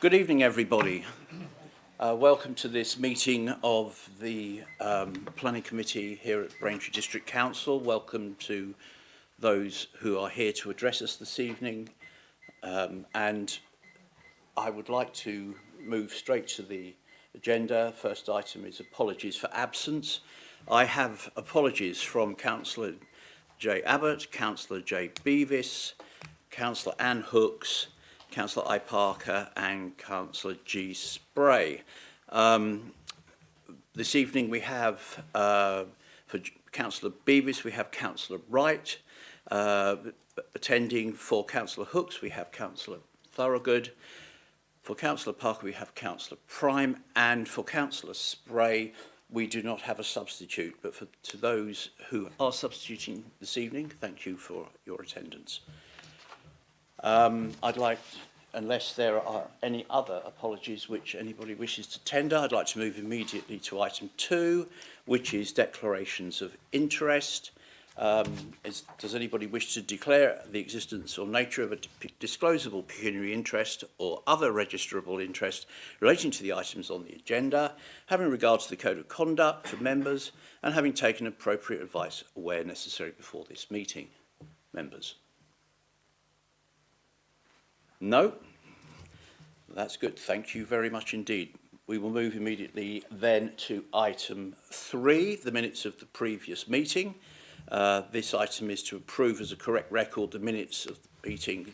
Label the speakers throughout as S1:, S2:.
S1: Good evening, everybody. Welcome to this meeting of the Planning Committee here at Braintree District Council. Welcome to those who are here to address us this evening. And I would like to move straight to the agenda. First item is apologies for absence. I have apologies from Councillor Jay Abbott, Councillor Jay Beavis, Councillor Anne Hooks, Councillor I. Parker and Councillor G. Spray. This evening we have, for Councillor Beavis, we have Councillor Wright. Attending for Councillor Hooks, we have Councillor Thorogood. For Councillor Parker, we have Councillor Prime. And for Councillor Spray, we do not have a substitute. But to those who are substituting this evening, thank you for your attendance. I'd like, unless there are any other apologies which anybody wishes to tender, I'd like to move immediately to item 2, which is declarations of interest. Does anybody wish to declare the existence or nature of a disclosable pecuniary interest or other registrable interest relating to the items on the agenda, having regard to the code of conduct for members and having taken appropriate advice where necessary before this meeting? Members? No? That's good. Thank you very much indeed. We will move immediately then to item 3, the minutes of the previous meeting. This item is to approve as a correct record the minutes of the meeting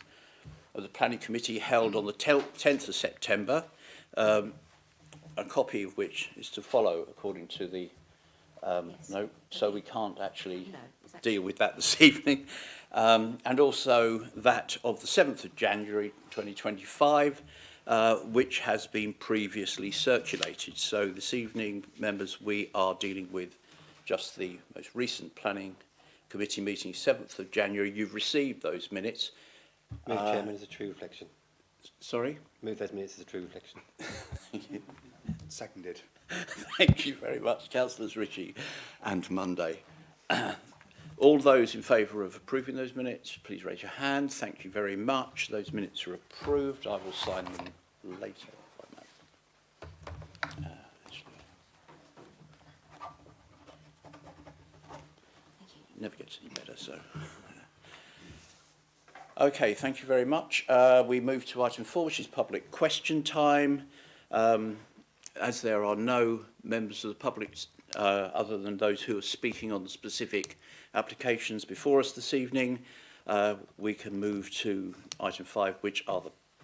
S1: of the Planning Committee held on the 10th of September, a copy of which is to follow according to the note, so we can't actually deal with that this evening. And also that of the 7th of January 2025, which has been previously circulated. So this evening, members, we are dealing with just the most recent Planning Committee meeting, 7th of January. You've received those minutes.
S2: Move, Chairman, as a true reflection.
S1: Sorry?
S2: Move those minutes as a true reflection.
S3: Seconded.
S1: Thank you very much, Councillors Ritchie and Monday. All those in favour of approving those minutes, please raise your hand. Thank you very much. Those minutes are approved. I will sign them later, if I may. Never gets any better, so. Okay, thank you very much. We move to item 4, which is public question time. As there are no members of the public other than those who are speaking on the specific applications before us this evening, we can move to item 5, which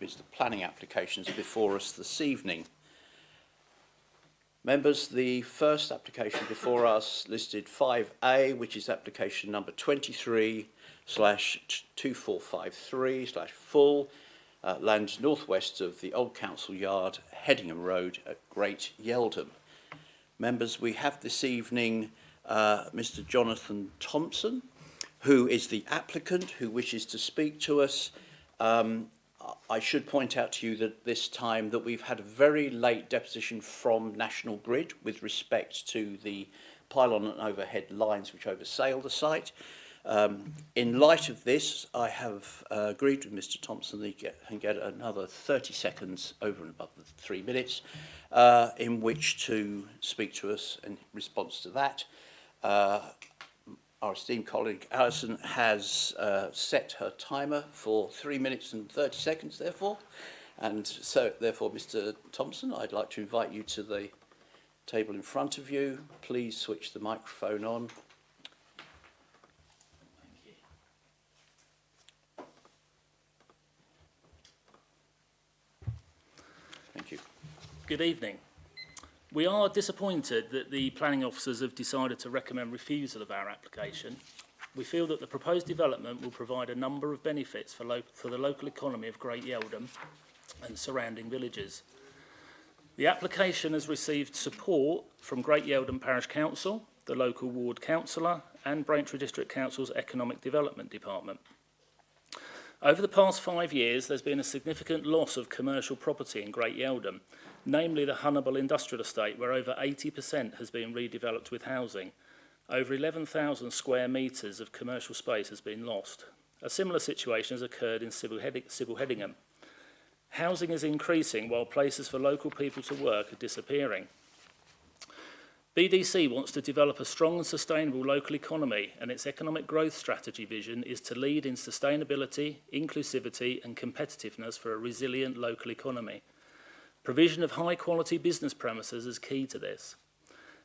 S1: is the planning applications before us this evening. Members, the first application before us listed 5A, which is application number 23/2453/full, land northwest of the Old Council Yard, Headingham Road at Great Yeldham. Members, we have this evening Mr. Jonathan Thompson, who is the applicant who wishes to speak to us. I should point out to you that this time that we've had a very late deposition from National Grid with respect to the pylon and overhead lines which oversail the site. In light of this, I have agreed with Mr. Thompson that he can get another 30 seconds over and above the 3 minutes in which to speak to us in response to that. Our esteemed colleague Alison has set her timer for 3 minutes and 30 seconds, therefore. And so, therefore, Mr. Thompson, I'd like to invite you to the table in front of you. Please switch the microphone on. Thank you.
S4: Good evening. We are disappointed that the planning officers have decided to recommend refusal of our application. We feel that the proposed development will provide a number of benefits for the local economy of Great Yeldham and surrounding villages. The application has received support from Great Yeldham Parish Council, the local ward councillor and Braintree District Council's Economic Development Department. Over the past 5 years, there's been a significant loss of commercial property in Great Yeldham, namely the Hunnable Industrial Estate, where over 80% has been redeveloped with housing. Over 11,000 square metres of commercial space has been lost. A similar situation has occurred in Sybil Headingham. Housing is increasing while places for local people to work are disappearing. BDC wants to develop a strong and sustainable local economy, and its economic growth strategy vision is to lead in sustainability, inclusivity and competitiveness for a resilient local economy. Provision of high-quality business premises is key to this.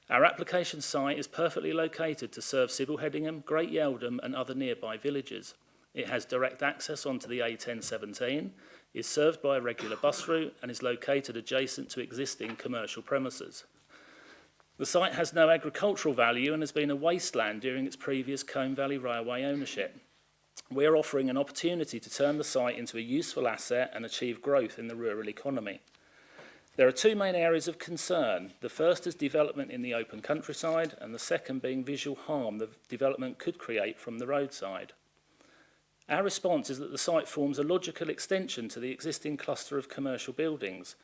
S4: Our application site is perfectly located to serve Sybil Headingham, Great Yeldham and other nearby villages. It has direct access onto the A1017, is served by a regular bus route and is located adjacent to existing commercial premises. The site has no agricultural value and has been a wasteland during its previous Colne Valley Railway ownership. We are offering an opportunity to turn the site into a useful asset and achieve growth in the rural economy. There are two main areas of concern. The first is development in the open countryside, and the second being visual harm the development could create from the roadside. Our response is that the site forms a logical extension to the existing cluster of commercial buildings.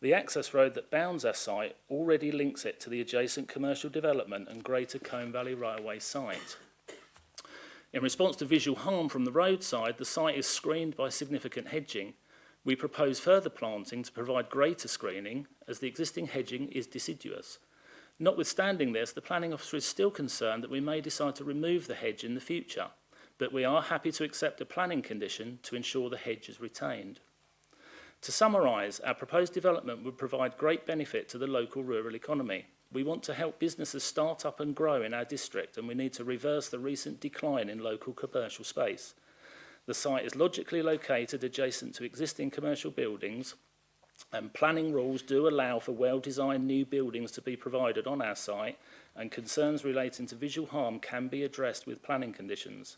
S4: The access road that bounds our site already links it to the adjacent commercial development and Greater Colne Valley Railway site. In response to visual harm from the roadside, the site is screened by significant hedging. We propose further planting to provide greater screening, as the existing hedging is deciduous. Notwithstanding this, the planning officer is still concerned that we may decide to remove the hedge in the future, but we are happy to accept a planning condition to ensure the hedge is retained. To summarise, our proposed development would provide great benefit to the local rural economy. We want to help businesses start up and grow in our district, and we need to reverse the recent decline in local commercial space. The site is logically located adjacent to existing commercial buildings, and planning rules do allow for well-designed new buildings to be provided on our site, and concerns relating to visual harm can be addressed with planning conditions.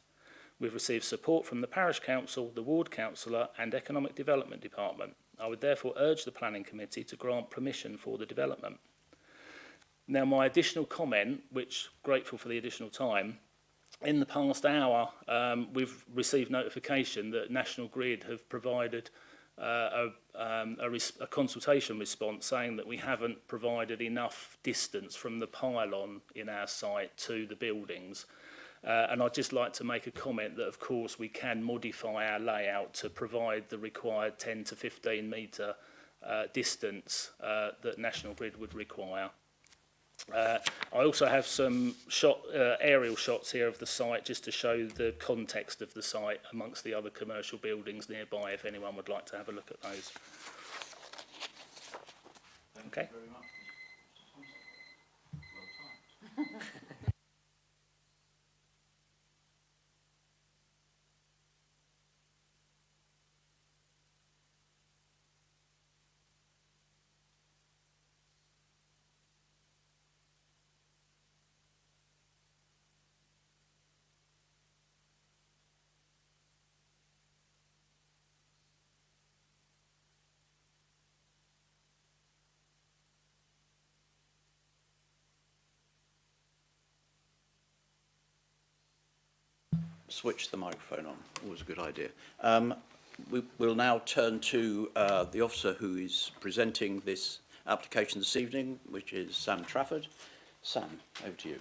S4: We've received support from the Parish Council, the Ward Councillor and Economic Development Department. I would therefore urge the Planning Committee to grant permission for the development. Now, my additional comment, which grateful for the additional time, in the past hour we've received notification that National Grid have provided a consultation response saying that we haven't provided enough distance from the pylon in our site to the buildings. And I'd just like to make a comment that, of course, we can modify our layout to provide the required 10 to 15 metre distance that National Grid would require. I also have some aerial shots here of the site just to show the context of the site amongst the other commercial buildings nearby, if anyone would like to have a look at those. Okay.
S1: Thank you very much, Mr. Thompson. Well timed. Switch the microphone on. Always a good idea. We'll now turn to the officer who is presenting this application this evening, which is Sam Trafford. Sam, over to you.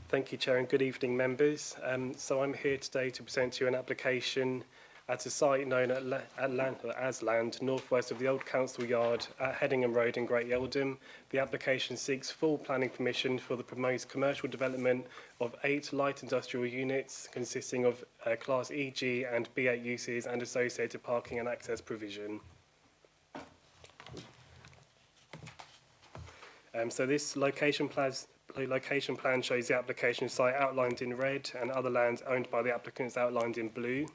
S3: Thank you, Chair, and good evening, members. So I'm here today to present to you an application at a site known as Land, northwest of the old council yard at Headingham Road in Great Yeldham. The application seeks full planning permission for the proposed commercial development of 8 light industrial units consisting of Class EG and B8 uses and associated parking and access provision. So this location plan shows the application site outlined in red and other lands owned by the applicants outlined in blue.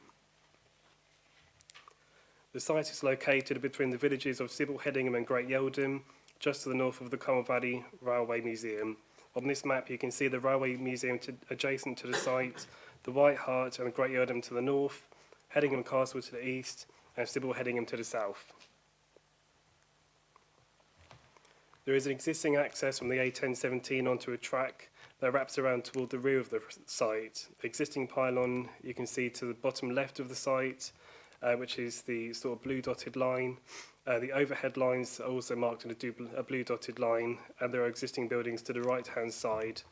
S3: The site is located between the villages of Sybil Headingham and Great Yeldham, just to the north of the Colne Valley Railway Museum. On this map you can see the Railway Museum adjacent to the site, the White Hart and Great Yeldham to the north, Headingham Castle to the east and Sybil Headingham to the south. There is an existing access from the A1017 onto a track that wraps around toward the rear of the site. The existing pylon you can see to the bottom left of the site, which is the sort of blue dotted line. The overhead lines are also marked in a blue dotted line, and there are existing buildings to the right hand side.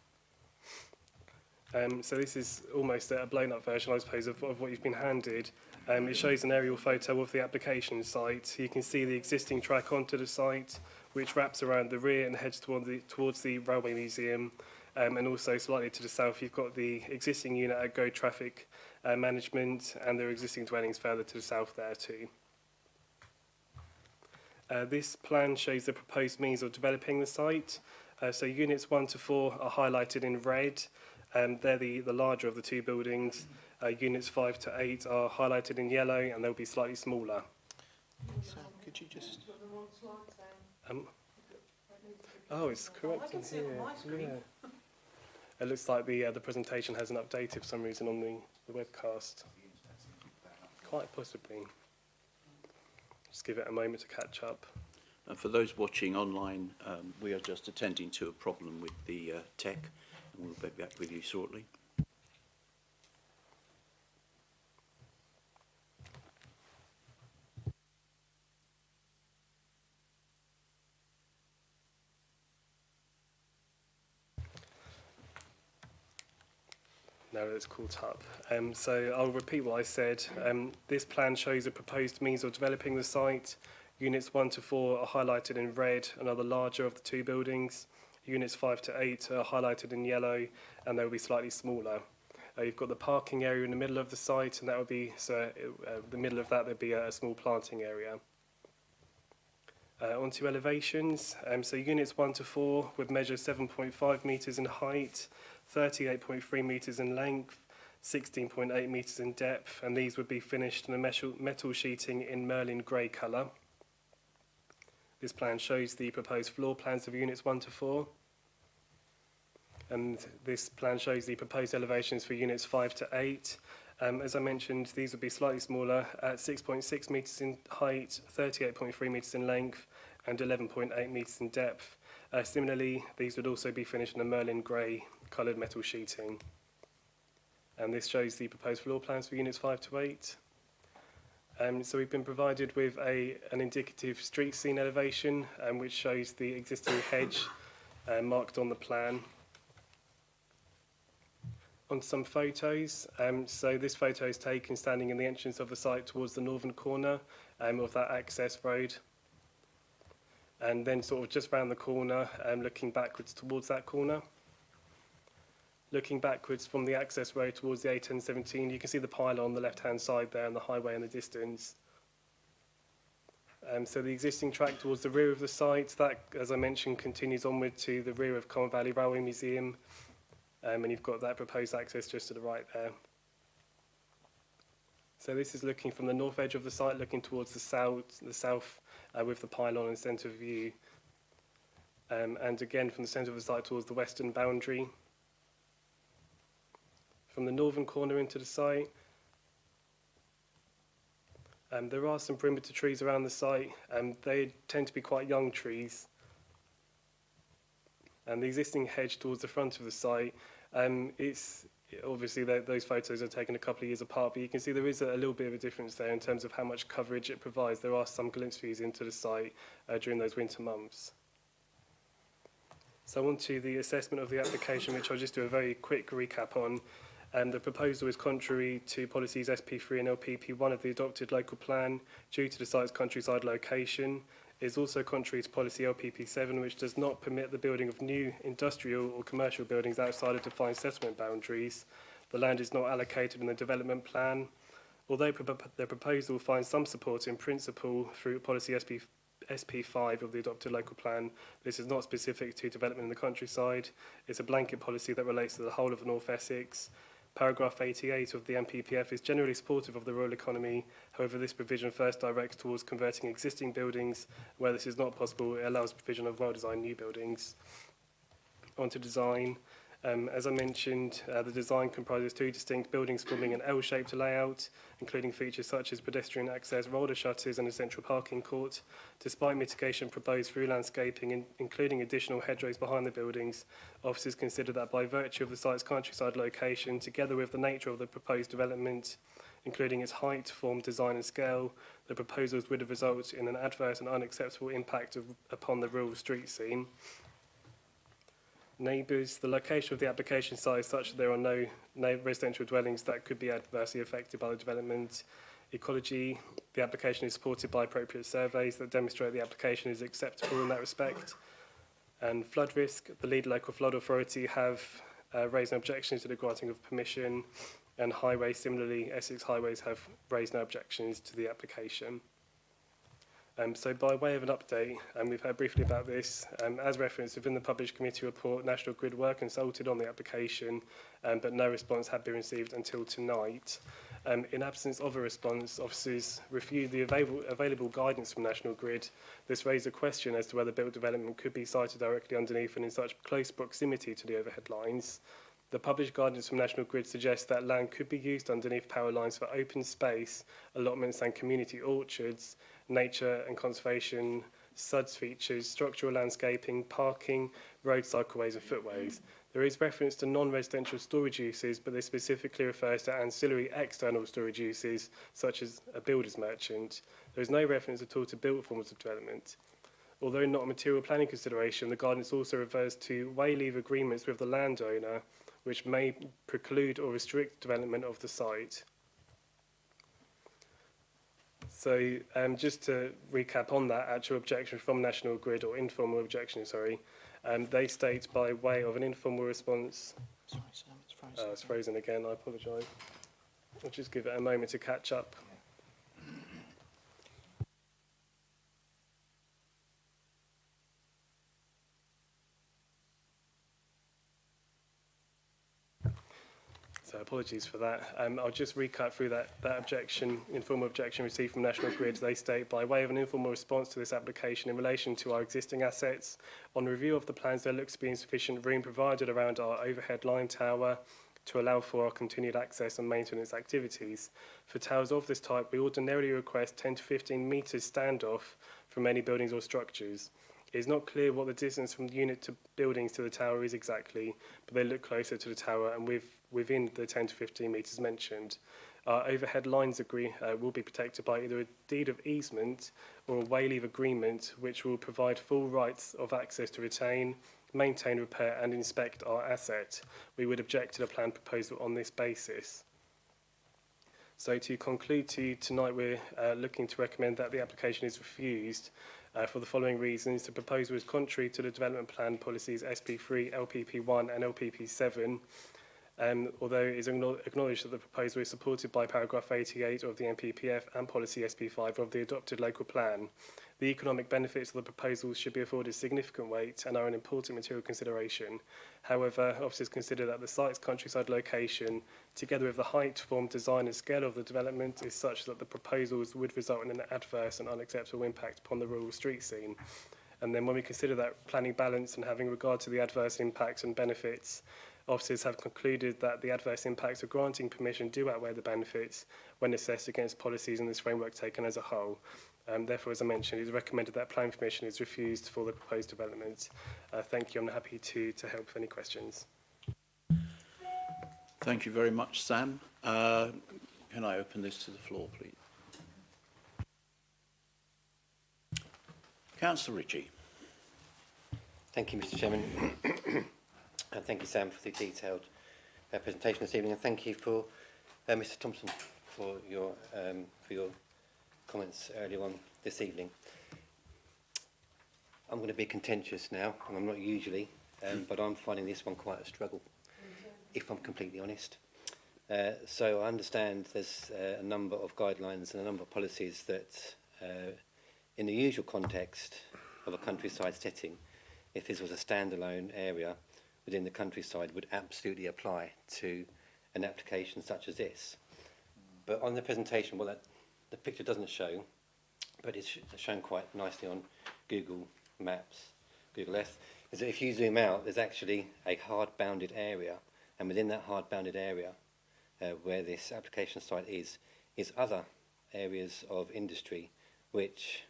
S3: So this is almost a blown-up version, I suppose, of what you've been handed. It shows an aerial photo of the application site. You can see the existing track onto the site, which wraps around the rear and heads towards the Railway Museum. And also slightly to the south, you've got the existing unit at Go Traffic Management, and there are existing dwellings further to the south there too. This plan shows the proposed means of developing the site. So units 1 to 4 are highlighted in red. They're the larger of the two buildings. Units 5 to 8 are highlighted in yellow, and they'll be slightly smaller.
S1: So could you just...
S3: Oh, it's correct in here. Yeah. It looks like the presentation hasn't updated for some reason on the webcast. Quite possibly. Just give it a moment to catch up.
S1: And for those watching online, we are just attending to a problem with the tech, and we'll be back with you shortly.
S3: Now it's caught up. So I'll repeat what I said. This plan shows a proposed means of developing the site. Units 1 to 4 are highlighted in red and are the larger of the two buildings. Units 5 to 8 are highlighted in yellow, and they'll be slightly smaller. You've got the parking area in the middle of the site, and that would be, the middle of that there'd be a small planting area. Onto elevations. So units 1 to 4 would measure 7.5 metres in height, 38.3 metres in length, 16.8 metres in depth, and these would be finished in a metal sheeting in Merlin grey colour. This plan shows the proposed floor plans of units 1 to 4. And this plan shows the proposed elevations for units 5 to 8. As I mentioned, these would be slightly smaller at 6.6 metres in height, 38.3 metres in length, and 11.8 metres in depth. Similarly, these would also be finished in a Merlin grey coloured metal sheeting. And this shows the proposed floor plans for units 5 to 8. So we've been provided with an indicative street scene elevation, which shows the existing hedge marked on the plan. On some photos, so this photo is taken standing in the entrance of the site towards the northern corner of that access road. And then sort of just round the corner, looking backwards towards that corner. Looking backwards from the access road towards the A1017, you can see the pylon on the left-hand side there and the highway in the distance. So the existing track towards the rear of the site, that, as I mentioned, continues onward to the rear of Common Valley Railway Museum. And you've got that proposed access just to the right there. So this is looking from the north edge of the site, looking towards the south with the pylon in centre view. And again, from the centre of the site towards the western boundary. From the northern corner into the site, there are some perimeter trees around the site, and they tend to be quite young trees. And the existing hedge towards the front of the site, it's obviously those photos are taken a couple of years apart, but you can see there is a little bit of a difference there in terms of how much coverage it provides. There are some glimpse views into the site during those winter months. So on to the assessment of the application, which I'll just do a very quick recap on. The proposal is contrary to policies SP3 and LPP1 of the adopted local plan due to the site's countryside location. It is also contrary to policy LPP7, which does not permit the building of new industrial or commercial buildings outside of defined settlement boundaries. The land is not allocated in the development plan. Although the proposal finds some support in principle through policy SP5 of the adopted local plan, this is not specific to development in the countryside. It's a blanket policy that relates to the whole of North Essex. Paragraph 88 of the NPPF is generally supportive of the rural economy. However, this provision first directs towards converting existing buildings. Where this is not possible, it allows provision of well-designed new buildings. On to design. As I mentioned, the design comprises two distinct buildings forming an L-shaped layout, including features such as pedestrian access, roller shutters and a central parking court. Despite mitigation proposed through landscaping, including additional hedgerows behind the buildings, officers consider that by virtue of the site's countryside location, together with the nature of the proposed development, including its height, form, design and scale, the proposals would result in an adverse and unacceptable impact upon the rural street scene. neighbours. The location of the application site is such that there are no residential dwellings that could be adversely affected by the development. Ecology, the application is supported by appropriate surveys that demonstrate the application is acceptable in that respect. And flood risk, the lead local flood authority have raised an objection to the granting of permission, and highways, similarly, Essex Highways have raised no objections to the application. So by way of an update, and we've heard briefly about this, as referenced within the published committee report, National Grid were consulted on the application, but no response had been received until tonight. In absence of a response, officers reviewed the available guidance from National Grid. This raised a question as to whether built development could be sited directly underneath and in such close proximity to the overhead lines. The published guidance from National Grid suggests that land could be used underneath power lines for open space, allotments and community orchards, nature and conservation, SUDS features, structural landscaping, parking, road cycleways and footways. There is reference to non-residential storage uses, but this specifically refers to ancillary external storage uses, such as a builder's merchant. There is no reference at all to built forms of development. Although not a material planning consideration, the guidance also refers to way leave agreements with the landowner, which may preclude or restrict development of the site. So just to recap on that actual objection from National Grid, or informal objection, sorry, they state by way of an informal response,
S1: Sorry, Sam, it's frozen.
S3: it's frozen again, I apologise. I'll just give it a moment to catch up. So apologies for that. I'll just recap through that objection, informal objection received from National Grid. They state, by way of an informal response to this application in relation to our existing assets, on review of the plans, there looks to be insufficient room provided around our overhead line tower to allow for our continued access and maintenance activities. For towers of this type, we ordinarily request 10 to 15 metres standoff from any buildings or structures. It is not clear what the distance from the unit to buildings to the tower is exactly, but they look closer to the tower and within the 10 to 15 metres mentioned. Our overhead lines will be protected by either a deed of easement or a way leave agreement, which will provide full rights of access to retain, maintain, repair and inspect our asset. We would object to the plan proposal on this basis. So to conclude tonight, we're looking to recommend that the application is refused for the following reasons. The proposal is contrary to the development plan policies SP3, LPP1 and LPP7. Although it is acknowledged that the proposal is supported by paragraph 88 of the NPPF and policy SP5 of the adopted local plan, the economic benefits of the proposal should be afforded significant weight and are an important material consideration. However, officers consider that the site's countryside location, together with the height, form, design and scale of the development, is such that the proposals would result in an adverse and unacceptable impact upon the rural street scene. And then when we consider that planning balance and having regard to the adverse impacts and benefits, officers have concluded that the adverse impacts of granting permission do outweigh the benefits when assessed against policies in this framework taken as a whole. Therefore, as I mentioned, it is recommended that planning permission is refused for the proposed development. Thank you. I'm happy to help with any questions.
S1: Thank you very much, Sam. Can I open this to the floor, please? Councillor Ritchie.
S2: Thank you, Mr. Chairman. And thank you, Sam, for the detailed presentation this evening, and thank you for Mr. Thompson for your comments earlier on this evening. I'm going to be contentious now, and I'm not usually, but I'm finding this one quite a struggle, if I'm completely honest. So I understand there's a number of guidelines and a number of policies that, in the usual context of a countryside setting, if this was a standalone area within the countryside, would absolutely apply to an application such as this. But on the presentation, well, the picture doesn't show, but it's shown quite nicely on Google Maps, Google Earth, is that if you zoom out, there's actually a hard-bounded area, and within that hard-bounded area, where this application site is other areas of industry which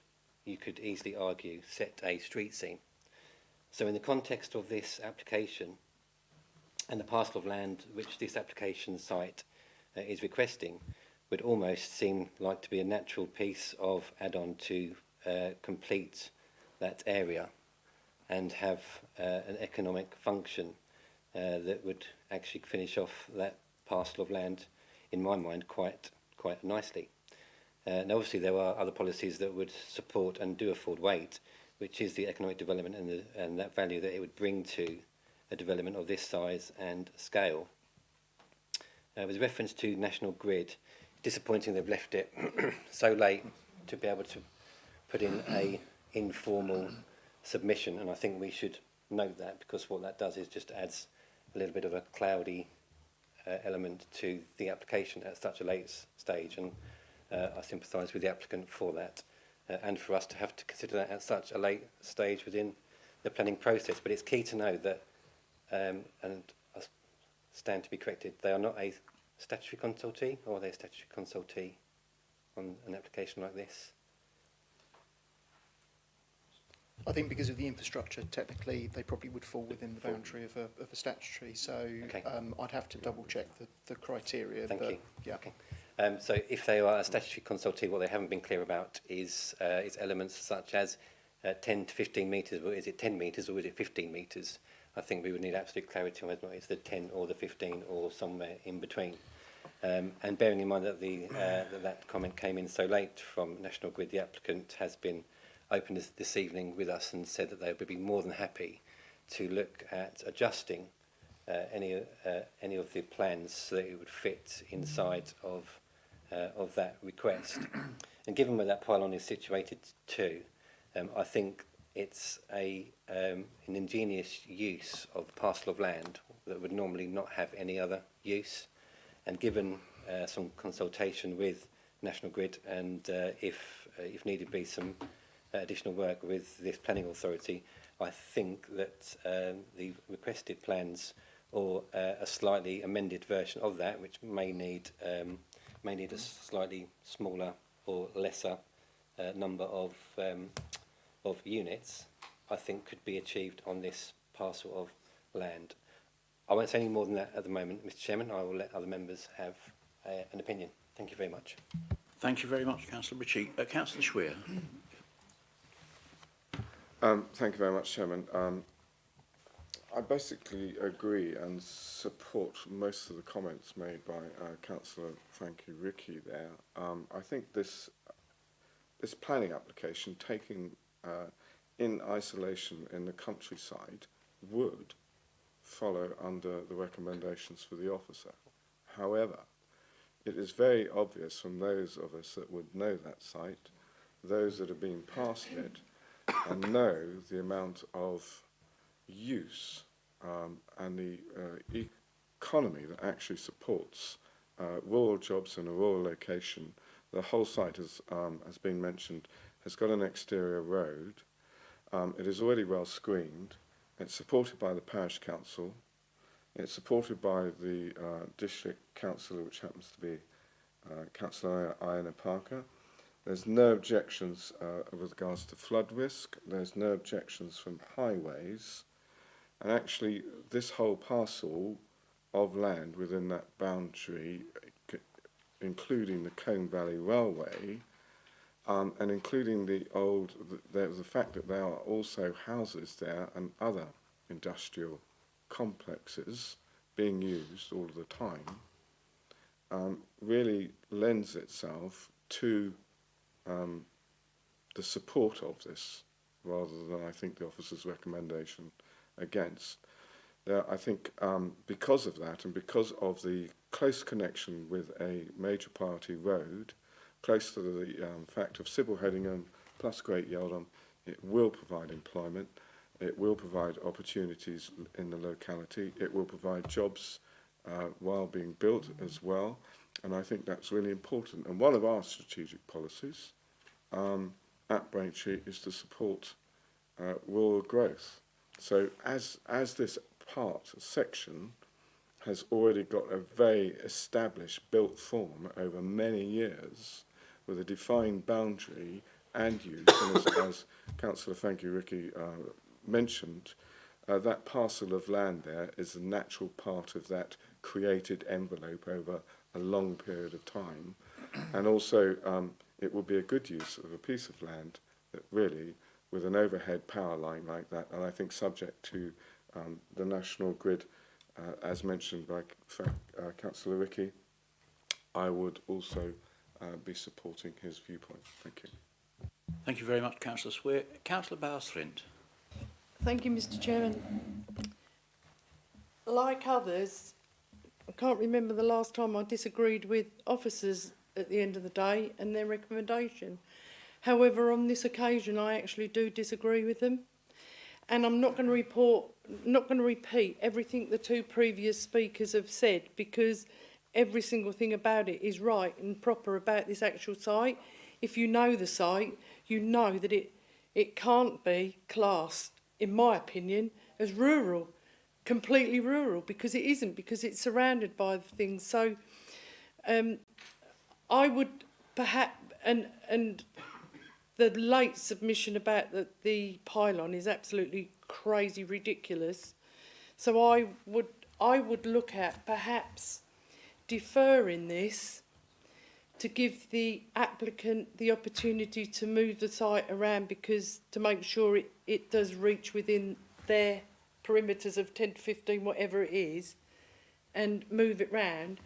S2: you could easily argue set a street scene. So in the context of this application and the parcel of land which this application site is requesting, would almost seem like to be a natural piece of add-on to complete that area. and have an economic function that would actually finish off that parcel of land, in my mind, quite nicely. Now, obviously, there are other policies that would support and do afford weight, which is the economic development and that value that it would bring to a development of this size and scale. With reference to National Grid, disappointing they've left it so late to be able to put in a informal submission, and I think we should note that, because what that does is just adds a little bit of a cloudy element to the application at such a late stage, and I sympathise with the applicant for that, and for us to have to consider that at such a late stage within the planning process. But it's key to know that, and I stand to be corrected, they are not a statutory consultee, or are they a statutory consultee on an application like this?
S5: I think because of the infrastructure, technically, they probably would fall within the boundary of a statutory. So
S2: Okay.
S5: I'd have to double check the criteria.
S2: Thank
S5: but
S2: you.
S5: Yeah.
S2: Okay. So if they are a statutory consultee, what they haven't been clear about is elements such as 10 to 15 metres, or is it 10 metres or is it 15 metres? I think we would need absolute clarity on whether it's the 10 or the 15 or somewhere in between. And bearing in mind that that comment came in so late from National Grid, the applicant has been open this evening with us and said that they would be more than happy to look at adjusting any of the plans so that it would fit inside of that request. And given where that pylon is situated too, I think it's an ingenious use of a parcel of land that would normally not have any other use. And given some consultation with National Grid and if needed be some additional work with this planning authority, I think that the requested plans or a slightly amended version of that, which may need a slightly smaller or lesser number of units, I think could be achieved on this parcel of land. I won't say any more than that at the moment, Mr. Chairman. I will let other members have an opinion. Thank you very much.
S1: Thank you very much, Councillor Ritchie. Councillor Schweer.
S6: Thank you very much, Chairman. I basically agree and support most of the comments made by Councillor Ritchie there. I think this planning application, taken in isolation in the countryside, would follow under the recommendations for the officer. However, it is very obvious from those of us that would know that site, those that have been past it, and know the amount of use and the economy that actually supports rural jobs in a rural location. The whole site, as been mentioned, has got an exterior road. It is already well screened. It's supported by the parish council. It's supported by the district councillor, which happens to be Councillor Iona Parker. There's no objections with regards to flood risk. There's no objections from highways. And actually, this whole parcel of land within that boundary, including the Colne Valley Railway, and including the fact that there are also houses there and other industrial complexes being used all of the time, really lends itself to the support of this, rather than I think the officer's recommendation against. I think because of that, and because of the close connection with a major priority road, close to the fact of Sybil Hedingham plus Great Yeldham, it will provide employment, it will provide opportunities in the locality, it will provide jobs while being built as well, and I think that's really important. And one of our strategic policies at Braintree is to support rural growth. So as this section has already got a very established built form over many years with a defined boundary and use, and as Councillor Ritchie mentioned, that parcel of land there is a natural part of that created envelope over a long period of time, and also it will be a good use of a piece of land that really with an overhead power line like that, and I think subject to the national grid, as mentioned by Councillor Ricky, I would also be supporting his viewpoint. Thank you.
S1: Thank you very much, Councillor Swear. Councillor Bowes-Flint.
S7: Thank you, Mr. Chairman. Like others, I can't remember the last time I disagreed with officers at the end of the day and their recommendation. However, on this occasion, I actually do disagree with them. And I'm not going to repeat everything the two previous speakers have said, because every single thing about it is right and proper about this actual site. If you know the site, you know that it can't be classed, in my opinion, as rural, completely rural, because it isn't, because it's surrounded by things. So I would perhaps, and the late submission about the pylon is absolutely crazy ridiculous. So I would look at perhaps deferring this to give the applicant the opportunity to move the site around, because to make sure it does reach within their perimeters of 10 to 15, whatever it is, and move it round,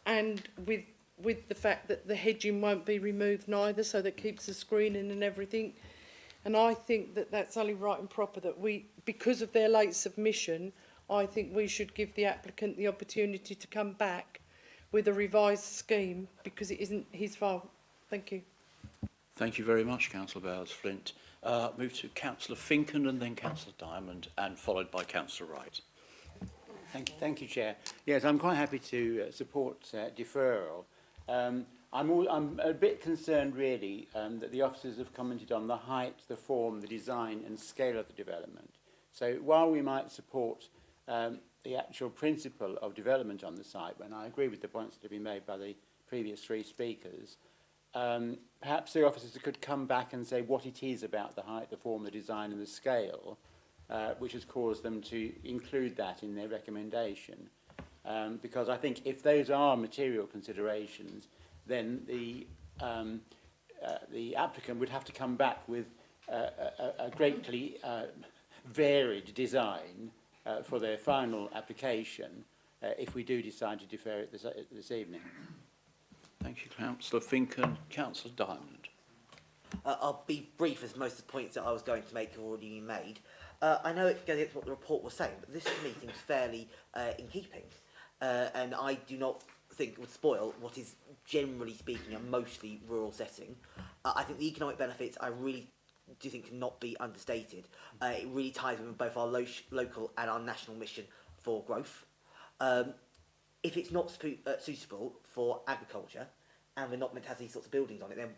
S7: and with the fact that the hedging won't be removed neither, so that keeps the screening and everything. And I think that that's only right and proper that we, because of their late submission, I think we should give the applicant the opportunity to come back with a revised scheme, because it isn't his fault. Thank you.
S1: Thank you very much, Councillor Bowes-Flint. Move to Councillor Finken and then Councillor Diamond, and followed by Councillor Wright.
S8: Thank you, Chair. Yes, I'm quite happy to support deferral. I'm a bit concerned, really, that the officers have commented on the height, the form, the design and scale of the development. So while we might support the actual principle of development on the site, when I agree with the points that have been made by the previous three speakers, perhaps the officers could come back and say what it is about the height, the form, the design and the scale which has caused them to include that in their recommendation. Because I think if those are material considerations, then the applicant would have to come back with a greatly varied design for their final application if we do decide to defer it this evening.
S1: Thank you, Councillor Finken. Councillor Diamond.
S9: I'll be brief, as most of the points that I was going to make have already been made. I know it goes against what the report was saying, but this to me seems fairly in keeping. And I do not think it would spoil what is, generally speaking, a mostly rural setting. I think the economic benefits, I really do think, cannot be understated. It really ties in with both our local and our national mission for growth. If it's not suitable for agriculture, and we're not meant to have these sorts of buildings on it, then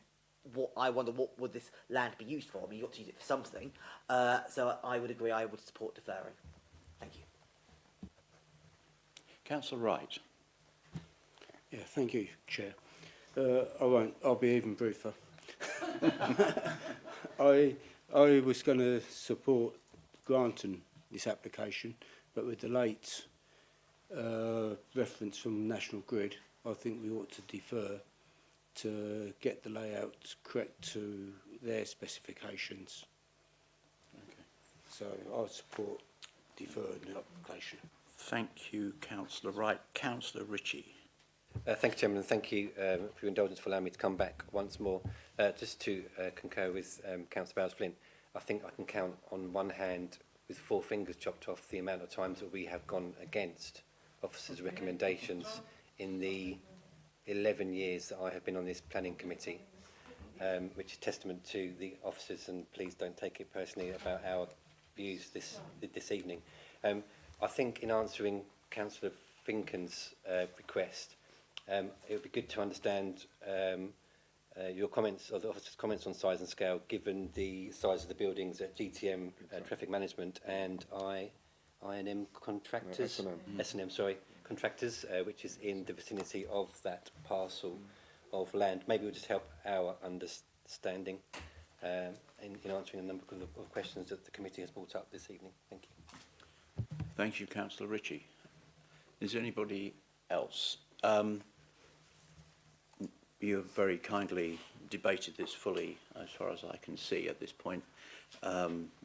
S9: I wonder what would this land be used for? I mean, you've got to use it for something. So I would agree, I would support deferring. Thank you.
S1: Councillor Wright.
S10: Yeah, thank you, Chair. I'll be even briefer. I was going to support granting this application, but with the late reference from National Grid, I think we ought to defer to get the layout correct to their specifications.
S1: Okay.
S10: So I support deferring the application.
S1: Thank you, Councillor Wright. Councillor Ritchie.
S2: Thank you, Chairman, and thank you for your indulgence for allowing me to come back once more. Just to concur with Councillor Bowes-Flint, I think I can count on one hand with 4 fingers chopped off the amount of times that we have gone against officers' recommendations in the 11 years that I have been on this planning committee, which is testament to the officers, and please don't take it personally about our views this evening. I think in answering Councillor Finken's request, it would be good to understand your comments, or the officers' comments on size and scale, given the size of the buildings at GTM Traffic Management and I&M Contractors, S&M, sorry, Contractors, which is in the vicinity of that parcel of land. Maybe it will just help our understanding in answering a number of questions that the committee has brought up this evening. Thank you.
S1: Thank you, Councillor Ritchie. Is there anybody else? You have very kindly debated this fully, as far as I can see at this point,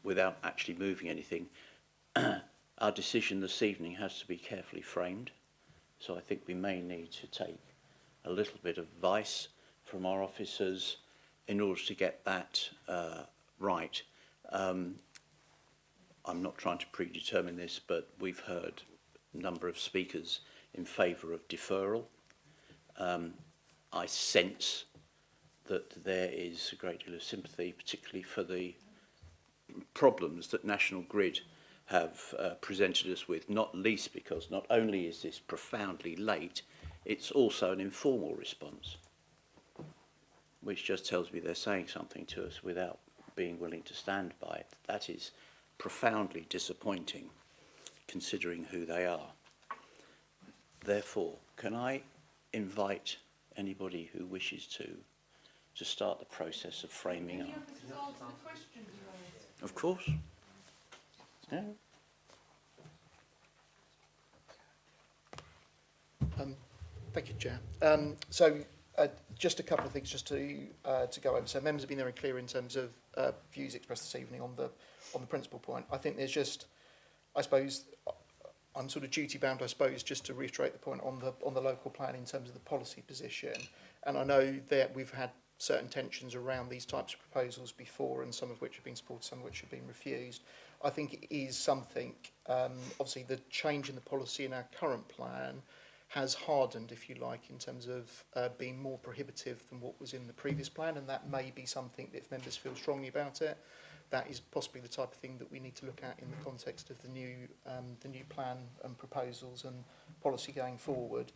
S1: without actually moving anything. Our decision this evening has to be carefully framed, so I think we may need to take a little bit of advice from our officers in order to get that right. I'm not trying to predetermine this, but we've heard a number of speakers in favour of deferral. I sense that there is a great deal of sympathy, particularly for the problems that National Grid have presented us with, not least because not only is this profoundly late, it's also an informal response, which just tells me they're saying something to us without being willing to stand by it. That is profoundly disappointing, considering who they are. Therefore, can I invite anybody who wishes to start the process of framing up? Of course. Yeah.
S5: Thank you, Chair. Just a couple of things just to go over. So members have been very clear in terms of views expressed this evening on the principal point. I think there's just, I suppose, I'm sort of duty bound, I suppose, just to reiterate the point on the local plan in terms of the policy position. And I know that we've had certain tensions around these types of proposals before, and some of which have been supported, some of which have been refused. I think it is something, obviously the change in the policy in our current plan has hardened, if you like, in terms of being more prohibitive than what was in the previous plan, and that may be something that if members feel strongly about it, that is possibly the type of thing that we need to look at in the context of the new plan and proposals and policy going forward.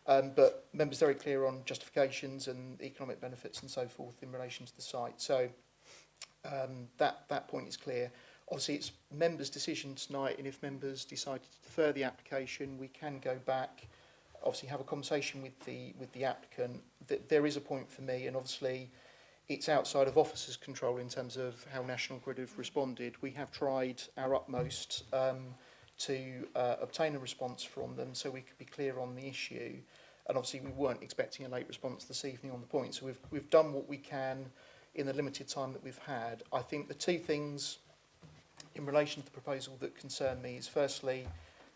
S5: But members are very clear on justifications and economic benefits and so forth in relation to the site. So that point is clear. Obviously, it's members' decision tonight, and if members decide to defer the application, we can go back, obviously have a conversation with the applicant. There is a point for me, and obviously it's outside of officers' control in terms of how National Grid have responded. We have tried our utmost to obtain a response from them so we could be clear on the issue. And obviously we weren't expecting a late response this evening on the point. So we've done what we can in the limited time that we've had. I think the two things in relation to the proposal that concern me is firstly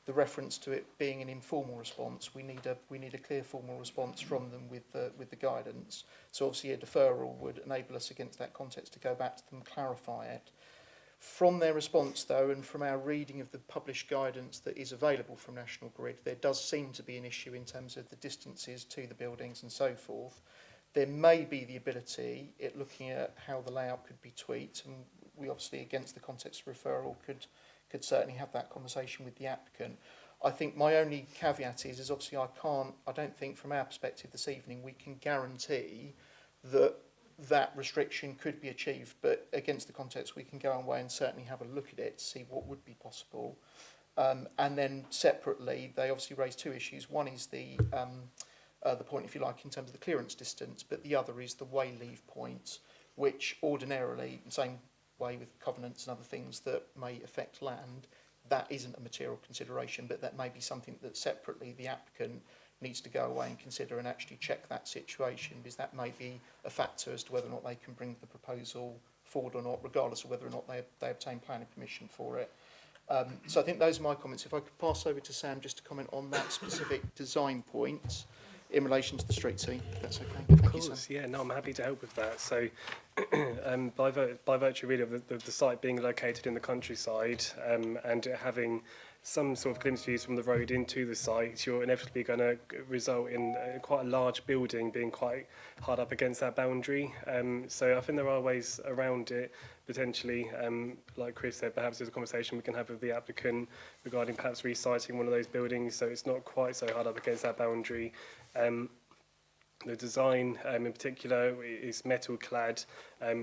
S5: the reference to it being an informal response. We need a clear formal response from them with the guidance. So obviously a deferral would enable us against that context to go back to them and clarify it. From their response though, and from our reading of the published guidance that is available from National Grid, there does seem to be an issue in terms of the distances to the buildings and so forth. There may be the ability, looking at how the layout could be tweaked, and we obviously, against the context of referral, could certainly have that conversation with the applicant. I think my only caveat is obviously I don't think from our perspective this evening we can guarantee that restriction could be achieved, but against the context we can go away and certainly have a look at it to see what would be possible. And then separately, they obviously raised two issues. One is the point, if you like, in terms of the clearance distance, but the other is the way leave point, which ordinarily, same way with covenants and other things that may affect land, that isn't a material consideration, but that may be something that separately the applicant needs to go away and consider and actually check that situation, because that may be a factor as to whether or not they can bring the proposal forward or not, regardless of whether or not they obtain planning permission for it. So I think those are my comments. If I could pass over to Sam just to comment on that specific design point in relation to the street scene, if that's okay. Thank you, Sam.
S3: Yeah, no, I'm happy to help with that. So by virtue really of the site being located in the countryside and having some sort of glimpse views from the road into the site, you're inevitably going to result in quite a large building being quite hard up against that boundary. So I think there are ways around it, potentially. Like Chris said, perhaps there's a conversation we can have with the applicant regarding perhaps resiting one of those buildings so it's not quite so hard up against that boundary. The design in particular is metal clad,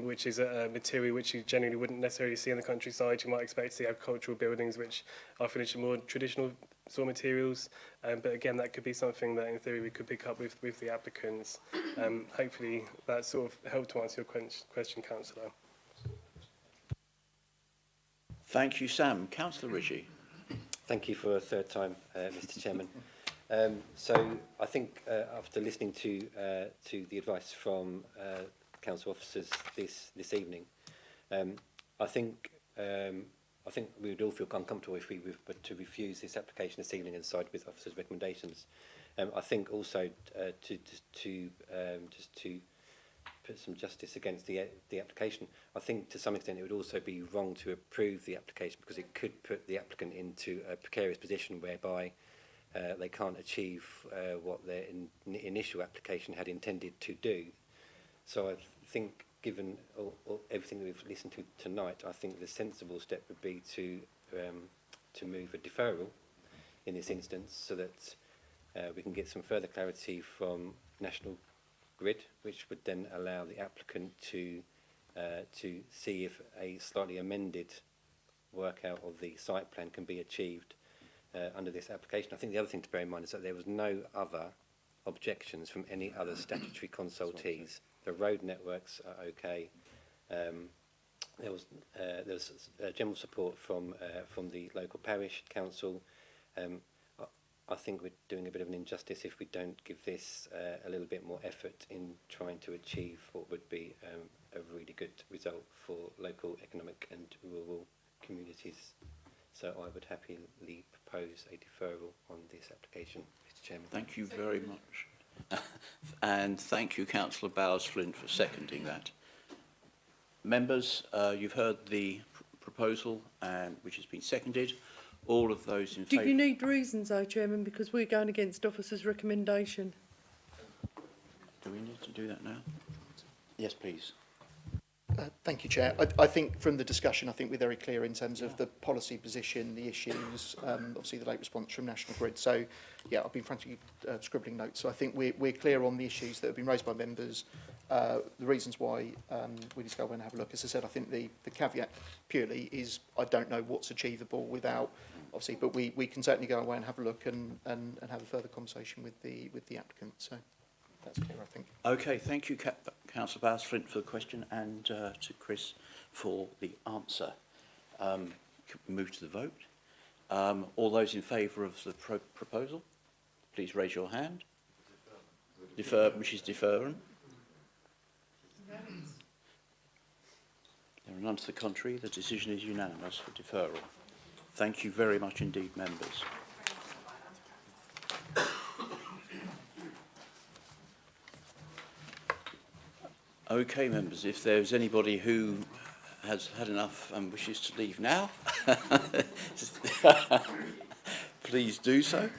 S3: which is a material which you generally wouldn't necessarily see in the countryside. You might expect to see agricultural buildings which are finished in more traditional sort of materials, but again that could be something that in theory we could pick up with the applicants. Hopefully that sort of helped to answer your question, Councillor.
S1: Thank you, Sam. Councillor Ritchie.
S2: Thank you for a third time, Mr. Chairman. So I think after listening to the advice from council officers this evening. I think we would all feel uncomfortable if we were to refuse this application this evening and side with officers' recommendations. I think also just to put some justice against the application, I think to some extent it would also be wrong to approve the application because it could put the applicant into a precarious position whereby they can't achieve what their initial application had intended to do. So I think, given everything that we've listened to tonight, I think the sensible step would be to move a deferral in this instance, so that we can get some further clarity from National Grid, which would then allow the applicant to see if a slightly amended workout of the site plan can be achieved under this application. I think the other thing to bear in mind is that there was no other objections from any other statutory consultees. The road networks are okay. There was general support from the local parish council. I think we're doing a bit of an injustice if we don't give this a little bit more effort in trying to achieve what would be a really good result for local economic and rural communities. So I would happily propose a deferral on this application, Mr. Chairman.
S1: Thank you very much. And thank you, Councillor Bowers-Flint, for seconding that. Members, you've heard the proposal, which has been seconded. All of those in favour...
S7: Do you need reasons, though, Chairman, because we're going against officers' recommendation?
S1: Do we need to do that now? Yes, please.
S5: Thank you, Chair. I think from the discussion, I think we're very clear in terms of the policy position, the issues, obviously the late response from National Grid. So, yeah, I've been frantically scribbling notes. So I think we're clear on the issues that have been raised by members, the reasons why we just go away and have a look. As I said, I think the caveat purely is I don't know what's achievable without, obviously, but we can certainly go away and have a look and have a further conversation with the applicant. So that's clear, I think.
S1: Okay, thank you, Councillor Bowers-Flint, for the question, and to Chris for the answer. Can we move to the vote? All those in favour of the proposal, please raise your hand. Defer, Mrs. Deferran. There are none to the contrary. The decision is unanimous for deferral. Thank you very much indeed, members. Okay, members, if there's anybody who has had enough and wishes to leave now, please do so.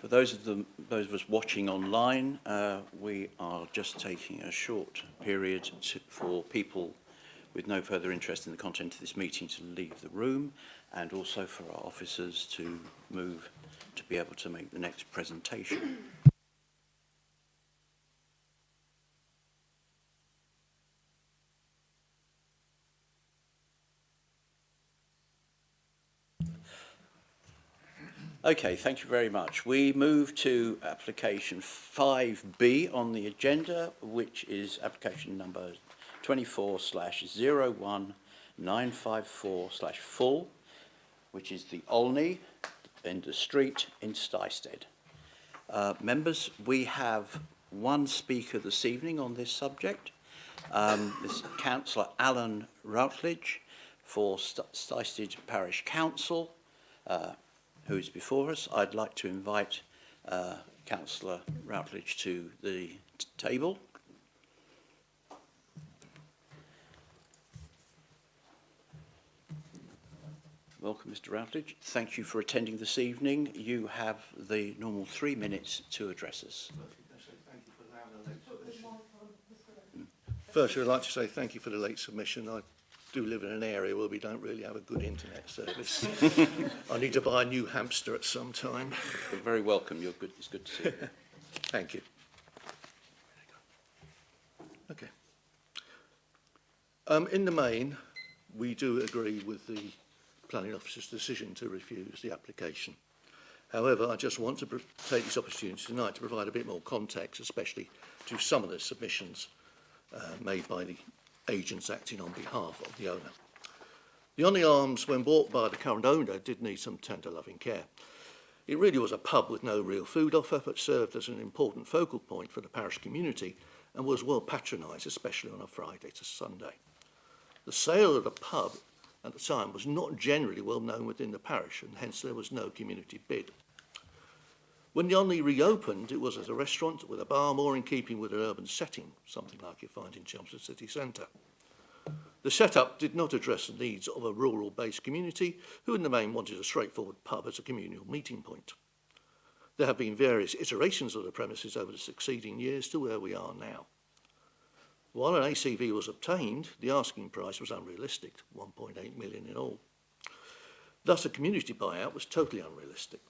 S1: For those of us watching online, we are just taking a short period for people with no further interest in the content of this meeting to leave the room, and also for our officers to move to be able to make the next presentation. Okay, thank you very much. We move to application 5B on the agenda, which is application number 24/01954/full, which is the Olney in the street in Stystead. Members, we have one speaker this evening on this subject. This is Councillor Alan Routledge for Stystead Parish Council, who is before us. I'd like to invite Councillor Routledge to the table. Welcome, Mr. Routledge. Thank you for attending this evening. You have the normal 3 minutes to address us.
S11: First, I'd like to say thank you for the late submission. I do live in an area where we don't really have a good internet service. I need to buy a new hamster at some time.
S1: You're very welcome. You're good. It's good to see you.
S11: Thank you. Okay. In the main, we do agree with the planning officer's decision to refuse the application. However, I just want to take this opportunity tonight to provide a bit more context, especially to some of the submissions made by the agents acting on behalf of the owner. The Onley Arms, when bought by the current owner, did need some tender loving care. It really was a pub with no real food offer, but served as an important focal point for the parish community and was well patronised, especially on a Friday to Sunday. The sale of the pub at the time was not generally well known within the parish, and hence there was no community bid. When the Onley reopened, it was as a restaurant with a bar, more in keeping with an urban setting, something like you find in Chelmsford city centre. The setup did not address the needs of a rural-based community who in the main wanted a straightforward pub as a communal meeting point. There have been various iterations of the premises over the succeeding years to where we are now. While an ACV was obtained, the asking price was unrealistic, 1.8 million in all. Thus, a community buyout was totally unrealistic.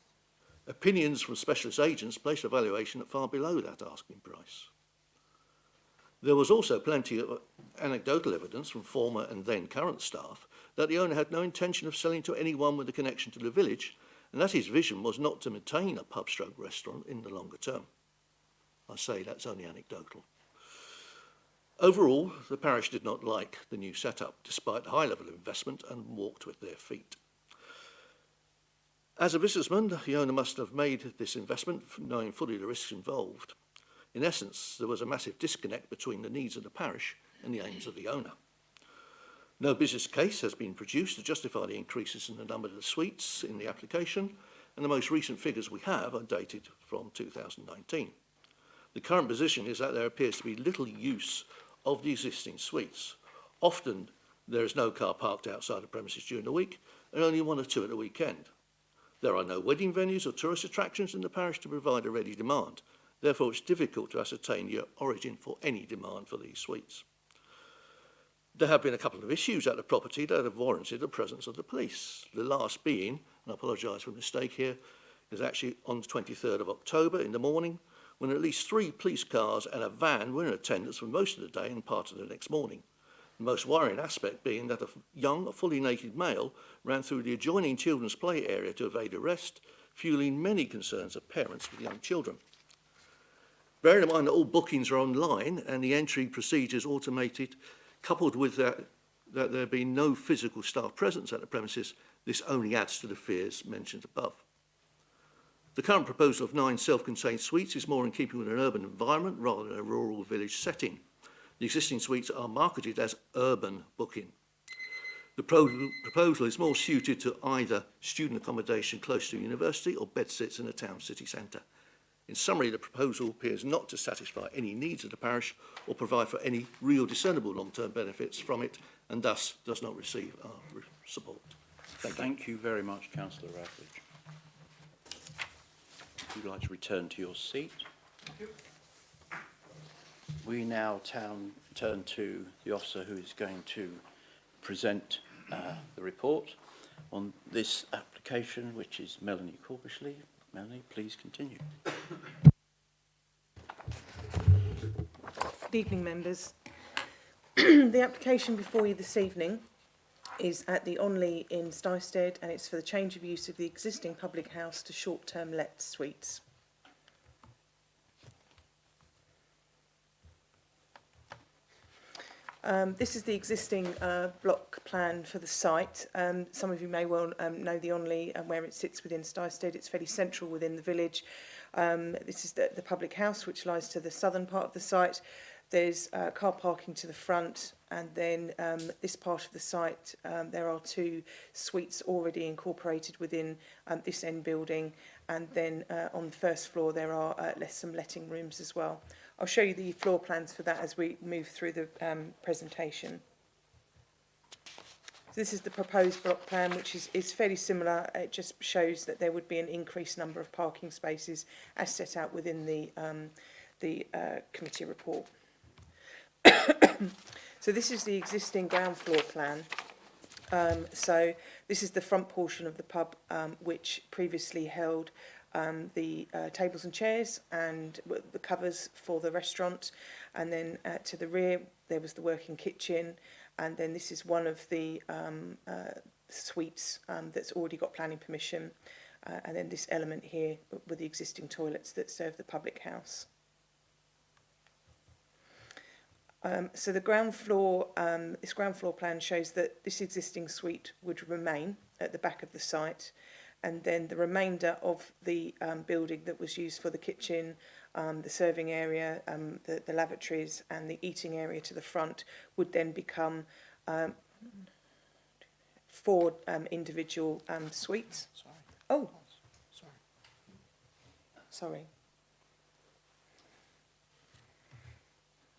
S11: Opinions from specialist agents placed a valuation at far below that asking price. There was also plenty of anecdotal evidence from former and then current staff that the owner had no intention of selling to anyone with a connection to the village, and that his vision was not to maintain a pub-stroke restaurant in the longer term. I say that's only anecdotal. Overall, the parish did not like the new setup, despite the high level of investment, and walked with their feet. As a businessman, the owner must have made this investment knowing fully the risks involved. In essence, there was a massive disconnect between the needs of the parish and the aims of the owner. No business case has been produced to justify the increases in the number of the suites in the application, and the most recent figures we have are dated from 2019. The current position is that there appears to be little use of the existing suites. Often there is no car parked outside the premises during the week, and only one or two at the weekend. There are no wedding venues or tourist attractions in the parish to provide a ready demand. Therefore, it's difficult to ascertain the origin for any demand for these suites. There have been a couple of issues at the property that have warranted the presence of the police. The last being, and I apologise for a mistake here, is actually on the 23rd of October in the morning, when at least 3 police cars and a van were in attendance for most of the day and part of the next morning. The most worrying aspect being that a young, fully naked male ran through the adjoining children's play area to evade arrest, fueling many concerns of parents with young children. Bearing in mind that all bookings are online and the entry procedures automated, coupled with that there being no physical staff presence at the premises, this only adds to the fears mentioned above. The current proposal of 9 self-contained suites is more in keeping with an urban environment rather than a rural village setting. The existing suites are marketed as urban booking. The proposal is more suited to either student accommodation close to university or bedsits in a town city centre. In summary, the proposal appears not to satisfy any needs of the parish or provide for any real discernible long-term benefits from it, and thus does not receive our support.
S1: Thank you very much, Councillor Radbridge. Would you like to return to your seat? We now turn to the officer who is going to present the report on this application, which is Melanie Corbishley. Melanie, please continue.
S12: Good evening, members. The application before you this evening is at the Onley in Stystead, and it's for the change of use of the existing public house to short-term let suites. This is the existing block plan for the site. Some of you may well know the Onley and where it sits within Stystead. It's fairly central within the village. This is the public house, which lies to the southern part of the site. There's car parking to the front, and then this part of the site, there are 2 suites already incorporated within this end building, and then on the first floor there are some letting rooms as well. I'll show you the floor plans for that as we move through the presentation. So this is the proposed block plan, which is fairly similar. It just shows that there would be an increased number of parking spaces as set out within the committee report. So this is the existing ground floor plan. So this is the front portion of the pub, which previously held the tables and chairs and the covers for the restaurant, and then to the rear there was the working kitchen, and then this is one of the suites that's already got planning permission, and then this element here with the existing toilets that serve the public house. So the ground floor, this ground floor plan shows that this existing suite would remain at the back of the site, and then the remainder of the building that was used for the kitchen, the serving area, the lavatories and the eating area to the front would then become 4 individual suites.
S5: Sorry.
S12: Oh,
S5: Sorry.
S12: sorry.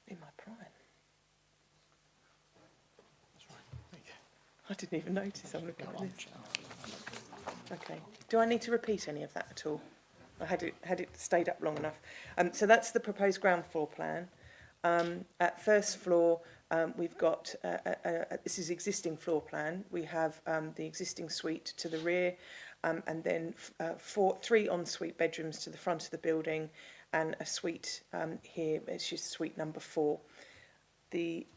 S12: In my prime.
S5: That's right. There you
S12: I didn't even notice. I'm
S5: go.
S12: looking
S5: Go
S12: at
S5: on,
S12: this.
S5: Cheryl.
S12: Okay. Do I need to repeat any of that at all? I had it stayed up long enough. So that's the proposed ground floor plan. At first floor, we've got, this is existing floor plan. We have the existing suite to the rear, and then 3 ensuite bedrooms to the front of the building, and a suite here, it's just suite number 4. The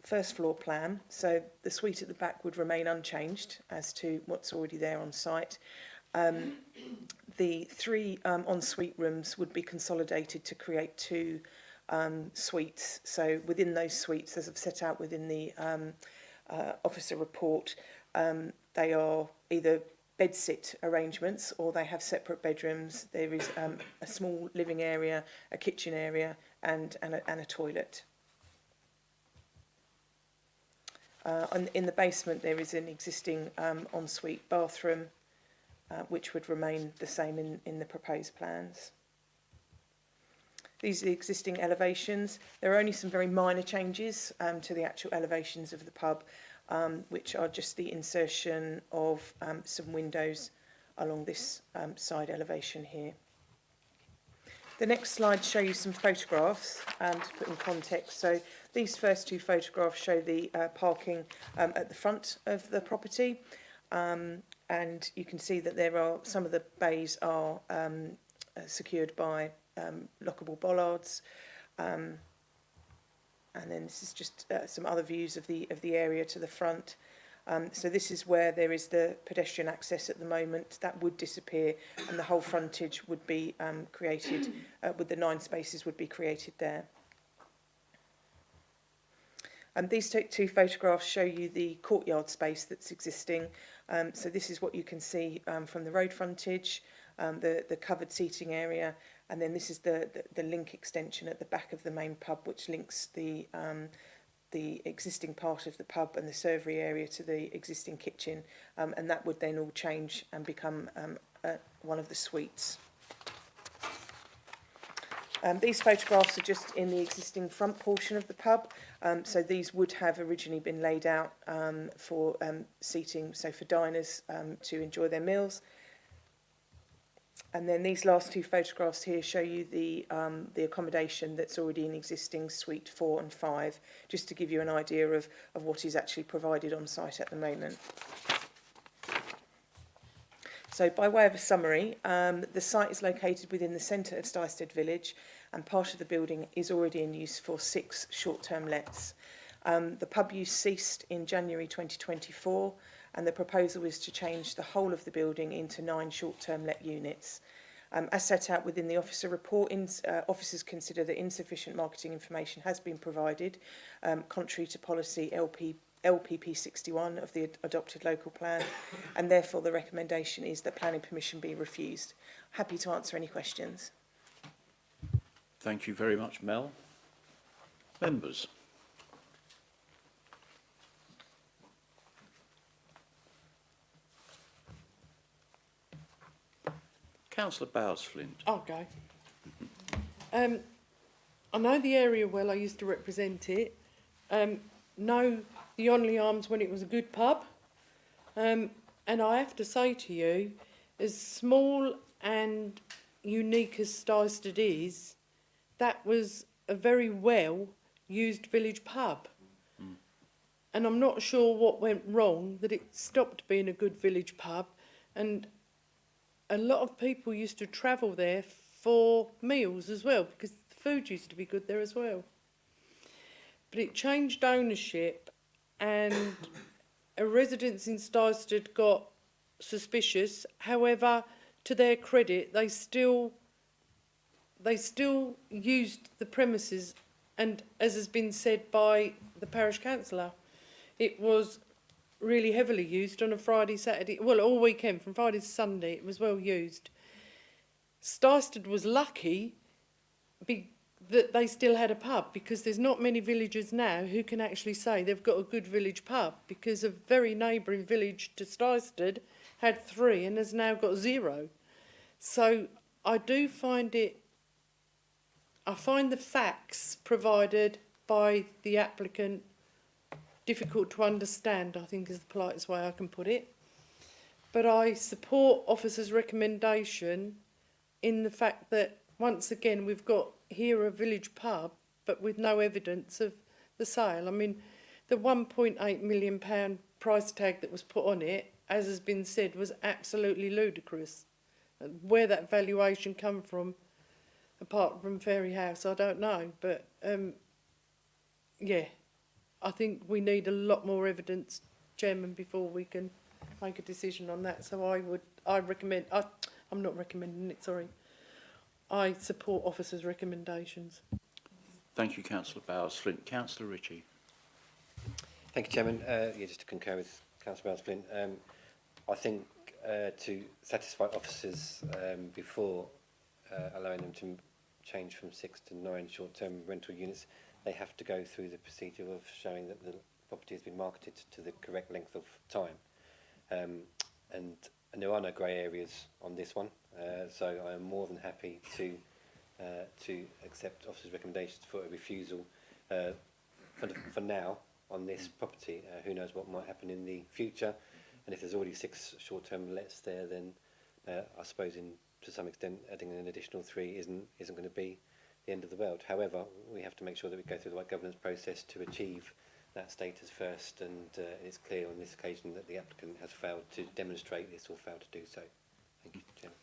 S12: first floor plan, so the suite at the back would remain unchanged as to what's already there on site. The 3 ensuite rooms would be consolidated to create 2 suites. So within those suites, as I've set out within the officer report, they are either bedsit arrangements or they have separate bedrooms. There is a small living area, a kitchen area and a toilet. In the basement there is an existing ensuite bathroom which would remain the same in the proposed plans. These are the existing elevations. There are only some very minor changes to the actual elevations of the pub, which are just the insertion of some windows along this side elevation here. The next slide show you some photographs to put in context. So these first 2 photographs show the parking at the front of the property, and you can see that there are some of the bays are secured by lockable bollards, and then this is just some other views of the area to the front. So this is where there is the pedestrian access at the moment. That would disappear, and the whole frontage would be created with the 9 spaces would be created there. These 2 photographs show you the courtyard space that's existing. So this is what you can see from the road frontage, the covered seating area, and then this is the link extension at the back of the main pub, which links the existing part of the pub and the servery area to the existing kitchen, and that would then all change and become one of the suites. These photographs are just in the existing front portion of the pub, so these would have originally been laid out for seating, so for diners to enjoy their meals. And then these last 2 photographs here show you the accommodation that's already in existing suite 4 and 5, just to give you an idea of what is actually provided on site at the moment. So by way of a summary, the site is located within the centre of Stystead village, and part of the building is already in use for 6 short-term lets. The pub use ceased in January 2024, and the proposal is to change the whole of the building into 9 short-term let units. As set out within the officer report, officers consider that insufficient marketing information has been provided, contrary to policy LPP 61 of the adopted local plan, and therefore the recommendation is that planning permission be refused. Happy to answer any questions.
S1: Thank you very much, Mel. Members? Councillor Bowes-Flint.
S7: I'll go. I know the area well. I used to represent it. Know the Onley Arms when it was a good pub. And I have to say to you, as small and unique as Stystead is, that was a very well used village pub. And I'm not sure what went wrong, that it stopped being a good village pub, and a lot of people used to travel there for meals as well, because the food used to be good there as well. But it changed ownership, and residents in Stystead got suspicious. However, to their credit, they still used the premises and as has been said by the parish councillor, it was really heavily used on a Friday, Saturday, well, all weekend, from Friday to Sunday, it was well used. Stystead was lucky that they still had a pub, because there's not many villagers now who can actually say they've got a good village pub, because a very neighbouring village to Stystead had 3 and has now got 0. So I find the facts provided by the applicant difficult to understand, I think is the politest way I can put it. But I support officer's recommendation in the fact that, once again, we've got here a village pub, but with no evidence of the sale. I mean, the £1.8 million price tag that was put on it, as has been said, was absolutely ludicrous. Where that valuation come from, apart from Fairy House, I don't know. But, yeah, I think we need a lot more evidence, Chairman, before we can make a decision on that. So I'm not recommending it, sorry. I support officers' recommendations.
S1: Thank you, Councillor Bowers-Flint. Councillor Ritchie.
S2: Thank you, Chairman. Yeah, just to concur with Councillor Bowles-Flint, I think to satisfy officers before allowing them to change from 6 to 9 short-term rental units, they have to go through the procedure of showing that the property has been marketed to the correct length of time. And there are no grey areas on this one, so I am more than happy to accept officers' recommendations for a refusal for now on this property. Who knows what might happen in the future, and if there's already 6 short-term lets there, then I suppose to some extent adding an additional 3 isn't going to be the end of the world. However, we have to make sure that we go through the right governance process to achieve that status first, and it's clear on this occasion that the applicant has failed to demonstrate this or failed to do so. Thank you, Chairman.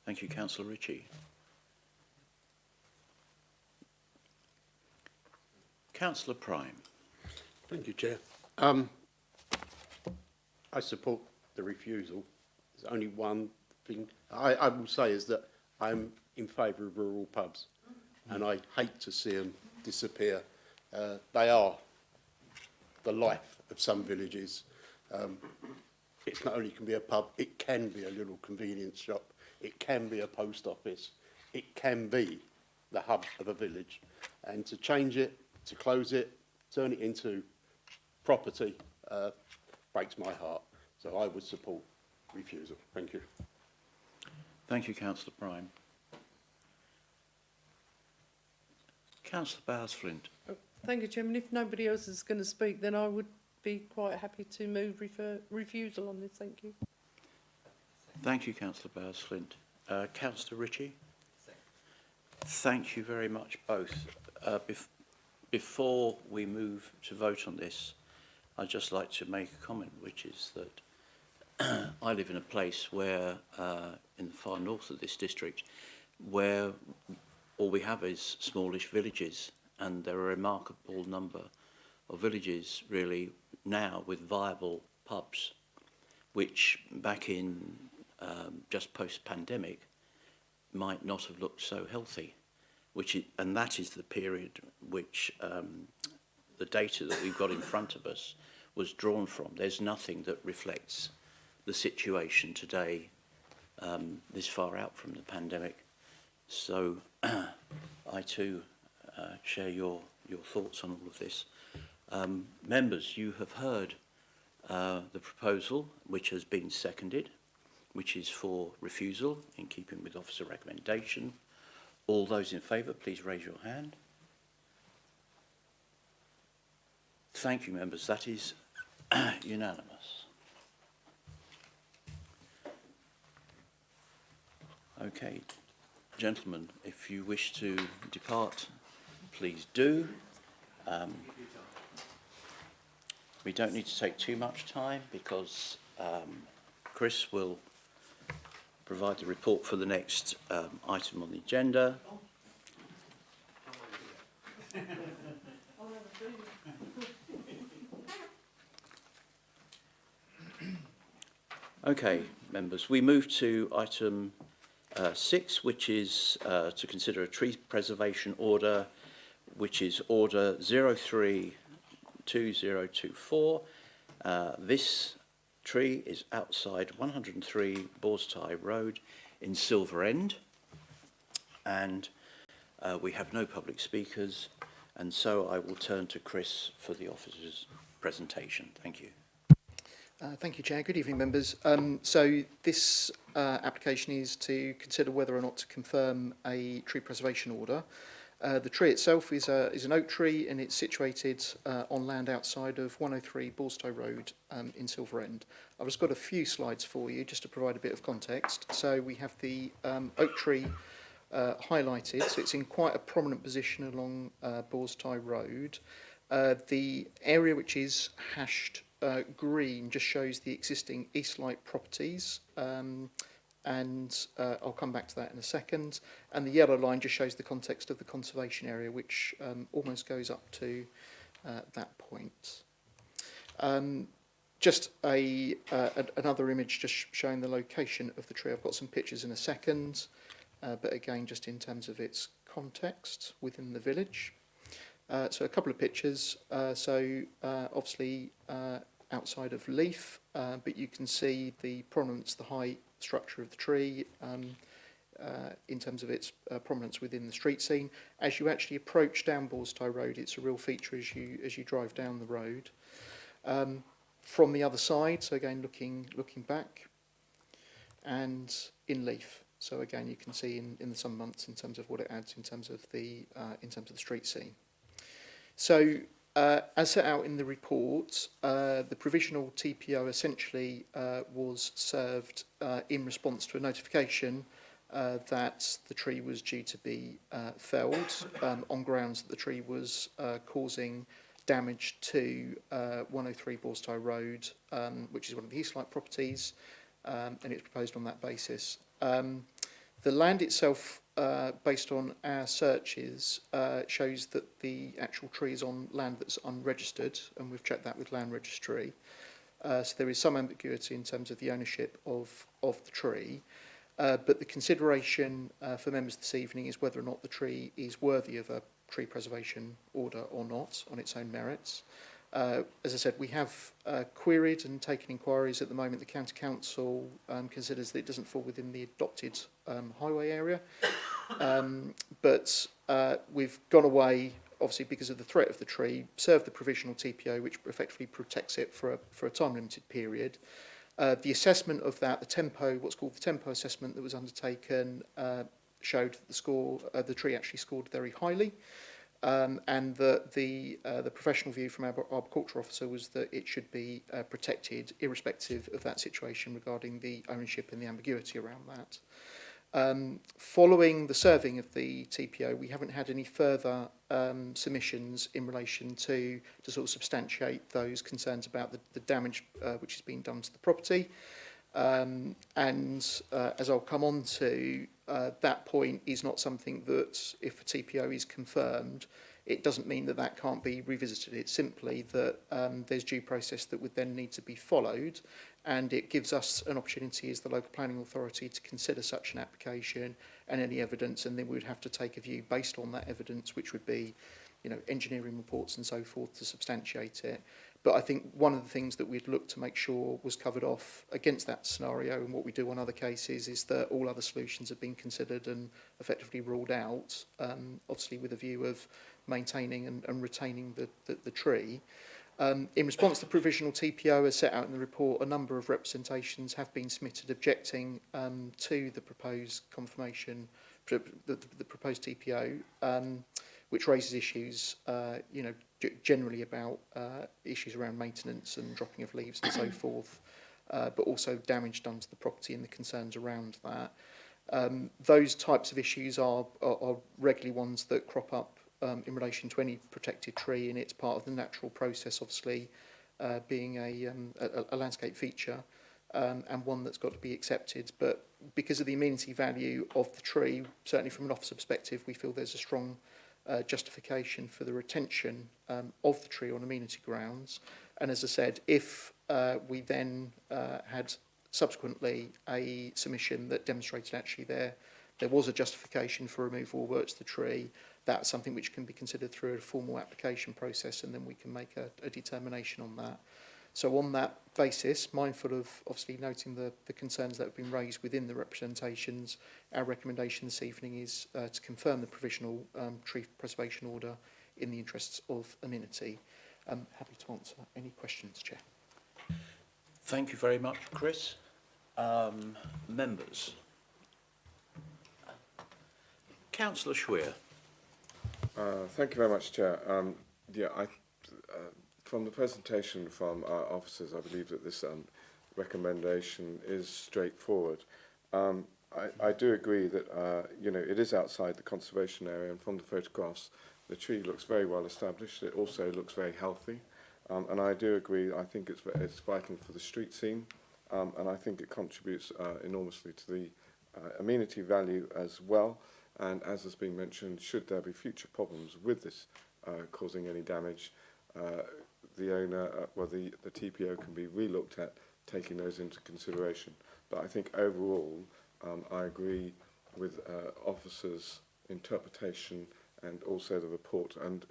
S1: Thank you, Councillor Ritchie. Councillor Prime.
S13: Thank you, Chair. I support the refusal. There's only one thing I will say is that I'm in favour of rural pubs, and I hate to see them disappear. They are the life of some villages. It not only can be a pub, it can be a little convenience shop, it can be a post office, it can be the hub of a village. And to change it, to close it, turn it into property, breaks my heart. So I would support refusal. Thank you.
S1: Thank you, Councillor Prime. Councillor Bowles-Flint.
S7: Thank you, Chairman. If nobody else is going to speak, then I would be quite happy to move refusal on this. Thank you.
S1: Thank you, Councillor Bowles-Flint. Councillor Ritchie. Thank you very much, both. Before we move to vote on this, I'd just like to make a comment, which is that I live in a place where, in the far north of this district, where all we have is smallish villages, and there are a remarkable number of villages really now with viable pubs, which back in just post-pandemic might not have looked so healthy, and that is the period which the data that we've got in front of us was drawn from. There's nothing that reflects the situation today this far out from the pandemic. So I too share your thoughts on all of this. Members, you have heard the proposal, which has been seconded, which is for refusal in keeping with officer recommendation. All those in favour, please raise your hand. Thank you, members. That is unanimous. Okay, gentlemen, if you wish to depart, please do. We don't need to take too much time because Chris will provide the report for the next item on the agenda. Okay, members, we move to item 6, which is to consider a tree preservation order which is Order 032024. This tree is outside 103 Borstie Road in Silver End, and we have no public speakers, and so I will turn to Chris for the officer's presentation. Thank you.
S5: Thank you, Chair. Good evening, members. So this application is to consider whether or not to confirm a tree preservation order. The tree itself is an oak tree, and it's situated on land outside of 103 Borstie Road in Silver End. I've just got a few slides for you just to provide a bit of context. So we have the oak tree highlighted, so it's in quite a prominent position along Borstie Road. The area which is hashed green just shows the existing Eastlight properties, and I'll come back to that in a second. And the yellow line just shows the context of the conservation area, which almost goes up to that point. Just another image just showing the location of the tree. I've got some pictures in a second, but again, just in terms of its context within the village. So a couple of pictures. Obviously outside of Leaf, but you can see the prominence, the height, structure of the tree in terms of its prominence within the street scene. As you actually approach down Borstie Road, it's a real feature as you drive down the road. From the other side, so again looking back, and in Leaf. So again, you can see in the summer months in terms of what it adds in terms of the street scene. So, as set out in the report, the provisional TPO essentially was served in response to a notification that the tree was due to be felled on grounds that the tree was causing damage to 103 Borstie Road, which is one of the Eastlight properties, and it's proposed on that basis. The land itself, based on our searches, shows that the actual tree is on land that's unregistered, and we've checked that with Land Registry. So there is some ambiguity in terms of the ownership of the tree. But the consideration for members this evening is whether or not the tree is worthy of a tree preservation order or not on its own merits. As I said, we have queried and taken inquiries. At the moment, the County Council considers that it doesn't fall within the adopted highway area. But we've gone away, obviously because of the threat of the tree, served the provisional TPO, which effectively protects it for a time-limited period. The assessment of that, the tempo, what's called the tempo assessment that was undertaken, showed that the tree actually scored very highly. And the professional view from our arboriculture officer was that it should be protected irrespective of that situation regarding the ownership and the ambiguity around that. Following the serving of the TPO, we haven't had any further submissions in relation to sort of substantiate those concerns about the damage which has been done to the property. As I'll come on to, that point is not something that, if a TPO is confirmed, it doesn't mean that that can't be revisited. It's simply that there's due process that would then need to be followed, and it gives us an opportunity as the local planning authority to consider such an application and any evidence, and then we would have to take a view based on that evidence, which would be, engineering reports and so forth to substantiate it. But I think one of the things that we'd look to make sure was covered off against that scenario, and what we do on other cases, is that all other solutions have been considered and effectively ruled out, obviously with a view of maintaining and retaining the tree. In response to the provisional TPO, as set out in the report, a number of representations have been submitted objecting to the proposed confirmation, the proposed TPO, which raises issues, generally about issues around maintenance and dropping of leaves and so forth, but also damage done to the property and the concerns around that. Those types of issues are regularly ones that crop up in relation to any protected tree, and it's part of the natural process, obviously, being a landscape feature, and one that's got to be accepted. But because of the amenity value of the tree, certainly from an officer perspective, we feel there's a strong justification for the retention of the tree on amenity grounds. And as I said, if we then had subsequently a submission that demonstrated actually there was a justification for removal or work to the tree, that's something which can be considered through a formal application process, and then we can make a determination on that. So on that basis, mindful of obviously noting the concerns that have been raised within the representations, our recommendation this evening is to confirm the provisional tree preservation order in the interests of amenity. Happy to answer any questions, Chair.
S1: Thank you very much, Chris. Members. Councillor Schweer.
S6: Thank you very much, Chair. From the presentation from our officers, I believe that this recommendation is straightforward. I do agree that it is outside the conservation area, and from the photographs, the tree looks very well established. It also looks very healthy, and I do agree. I think it's vital for the street scene, and I think it contributes enormously to the amenity value as well. And as has been mentioned, should there be future problems with this causing any damage, the owner, the TPO can be relooked at, taking those into consideration. But I think overall, I agree with officers' interpretation and also the report. And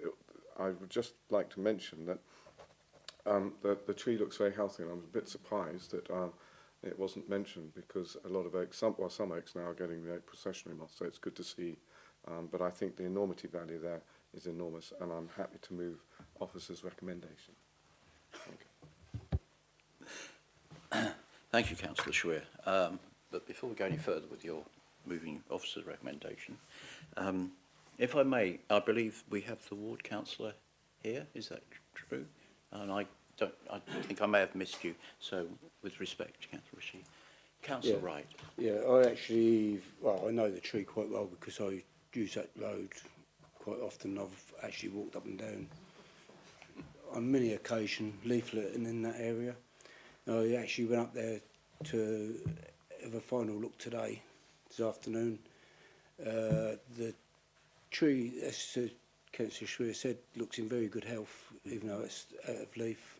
S6: I would just like to mention that the tree looks very healthy, and I'm a bit surprised that it wasn't mentioned, because a lot of oaks, some oaks now are getting the oak processionary moth, so it's good to see. But I think the enormity value there is enormous, and I'm happy to move officers' recommendation.
S1: Thank you, Councillor Schweer. But before we go any further with your moving officer's recommendation, if I may, I believe we have the ward councillor here. Is that true? And I think I may have missed you. So, with respect, Councillor Ritchie. Councillor Wright.
S10: Yeah, I know the tree quite well because I use that road quite often. I've actually walked up and down on many occasions, leafleting in that area. I actually went up there to have a final look today, this afternoon. The tree, as Councillor Schweer said, looks in very good health, even though it's out of leaf.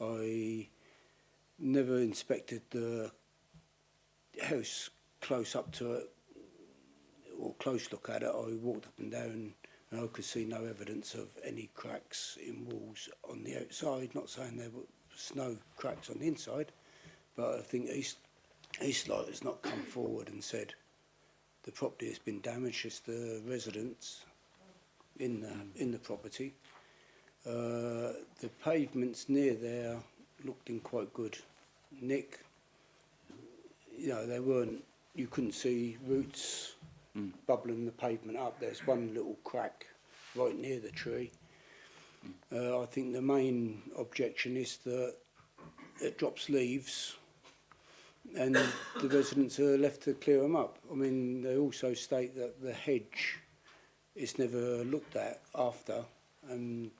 S10: I never inspected the house close up to it, or close look at it. I walked up and down, and I could see no evidence of any cracks in walls on the outside. Not saying there was no cracks on the inside, but I think Eastlight has not come forward and said the property has been damaged. It's the residents in the property. The pavements near there looked in quite good nick. They weren't. You couldn't see roots bubbling the pavement up. There's one little crack right near the tree. I think the main objection is that it drops leaves, and the residents are left to clear them up. I mean, they also state that the hedge is never looked at after, and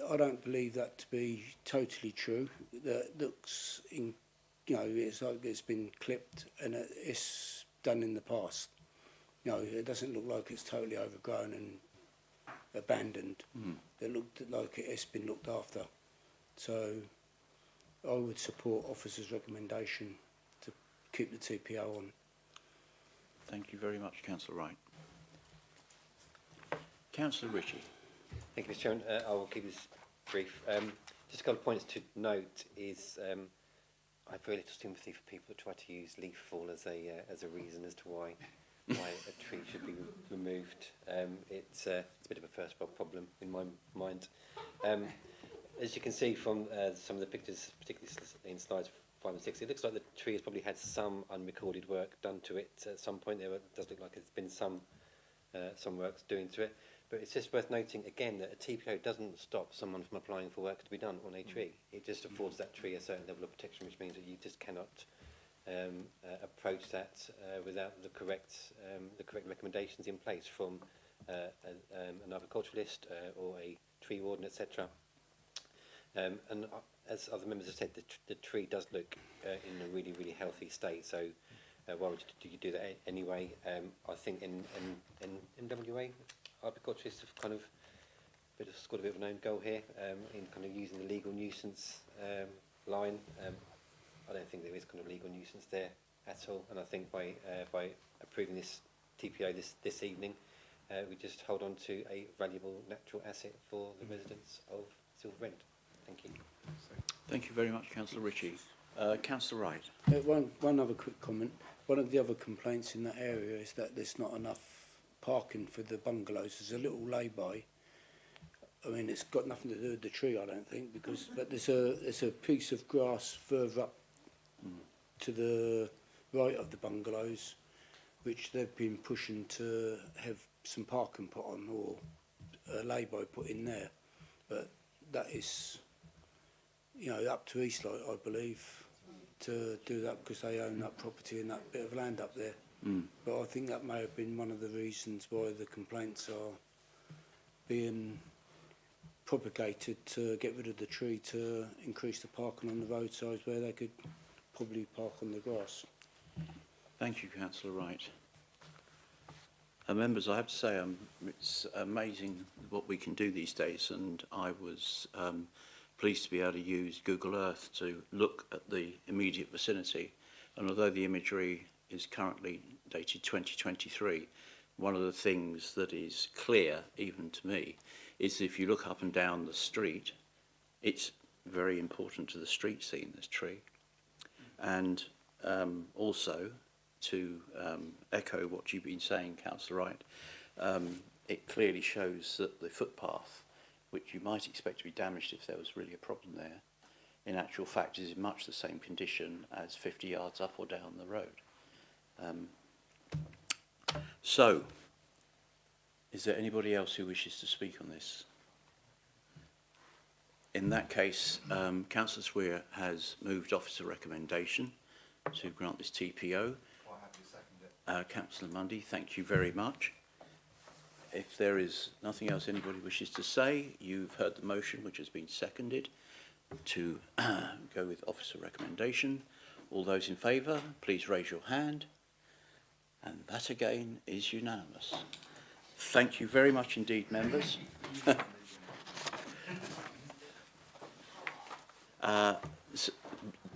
S10: I don't believe that to be totally true. That looks in, it's like it's been clipped and it's done in the past. It doesn't look like it's totally overgrown and abandoned. It looked like it's been looked after. So I would support officer's recommendation to keep the TPO on.
S1: Thank you very much, Councillor Wright. Councillor Ritchie.
S2: Thank you, Mr. Chairman. I will keep this brief. Just a couple of points to note is I have very little sympathy for people that try to use leaf fall as a reason as to why a tree should be removed. It's a bit of a first world problem in my mind. As you can see from some of the pictures, particularly in slides 5 and 6, it looks like the tree has probably had some unrecorded work done to it at some point. It does look like there's been some work doing to it. But it's just worth noting again that a TPO doesn't stop someone from applying for work to be done on a tree. It just affords that tree a certain level of protection, which means that you just cannot approach that without the correct recommendations in place from an agriculturalist or a tree warden, etc. And as other members have said, the tree does look in a really, really healthy state. So why would you do that anyway? I think in NWA, agriculturists have kind of scored a bit of an own goal here in kind of using the legal nuisance line. I don't think there is kind of legal nuisance there at all, and I think by approving this TPO this evening, we just hold on to a valuable natural asset for the residents of Silver End. Thank you.
S1: Thank you very much, Councillor Ritchie. Councillor Wright.
S10: One other quick comment. One of the other complaints in that area is that there's not enough parking for the bungalows. There's a little lay-by. I mean, it's got nothing to do with the tree, I don't think, because but there's a piece of grass further up to the right of the bungalows, which they've been pushing to have some parking put on or a lay-by put in there. But that is, you know, up to Eastlight, I believe, to do that because they own that property and that bit of land up there. But I think that may have been one of the reasons why the complaints are being propagated to get rid of the tree to increase the parking on the roadsides where they could probably park on the grass.
S1: Thank you, Councillor Wright. Members, I have to say it's amazing what we can do these days, and I was pleased to be able to use Google Earth to look at the immediate vicinity. And although the imagery is currently dated 2023, one of the things that is clear, even to me, is if you look up and down the street, it's very important to the street scene, this tree. And also, to echo what you've been saying, Councillor Wright, it clearly shows that the footpath, which you might expect to be damaged if there was really a problem there, in actual fact is in much the same condition as 50 yards up or down the road. So, is there anybody else who wishes to speak on this? In that case, Councillor Swear has moved officer recommendation to grant this TPO. Councillor Mundy, thank you very much. If there is nothing else anybody wishes to say, you've heard the motion which has been seconded to go with officer recommendation. All those in favour, please raise your hand. And that again is unanimous. Thank you very much indeed, members.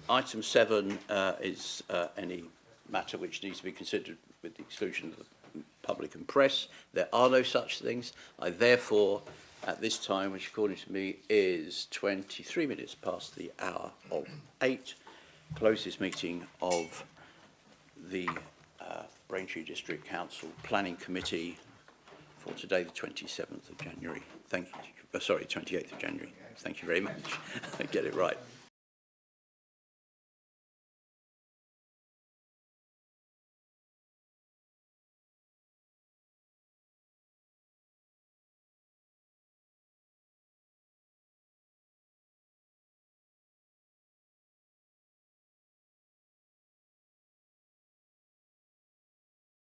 S1: Item 7 is any matter which needs to be considered with the exclusion of the public and press. There are no such things. I therefore, at this time, which according to me is 23 minutes past the hour of 8, close this meeting of the Braintree District Council Planning Committee for today, the 27th of January. Thank you. Sorry, 28th of January. Thank you very much. I get it right.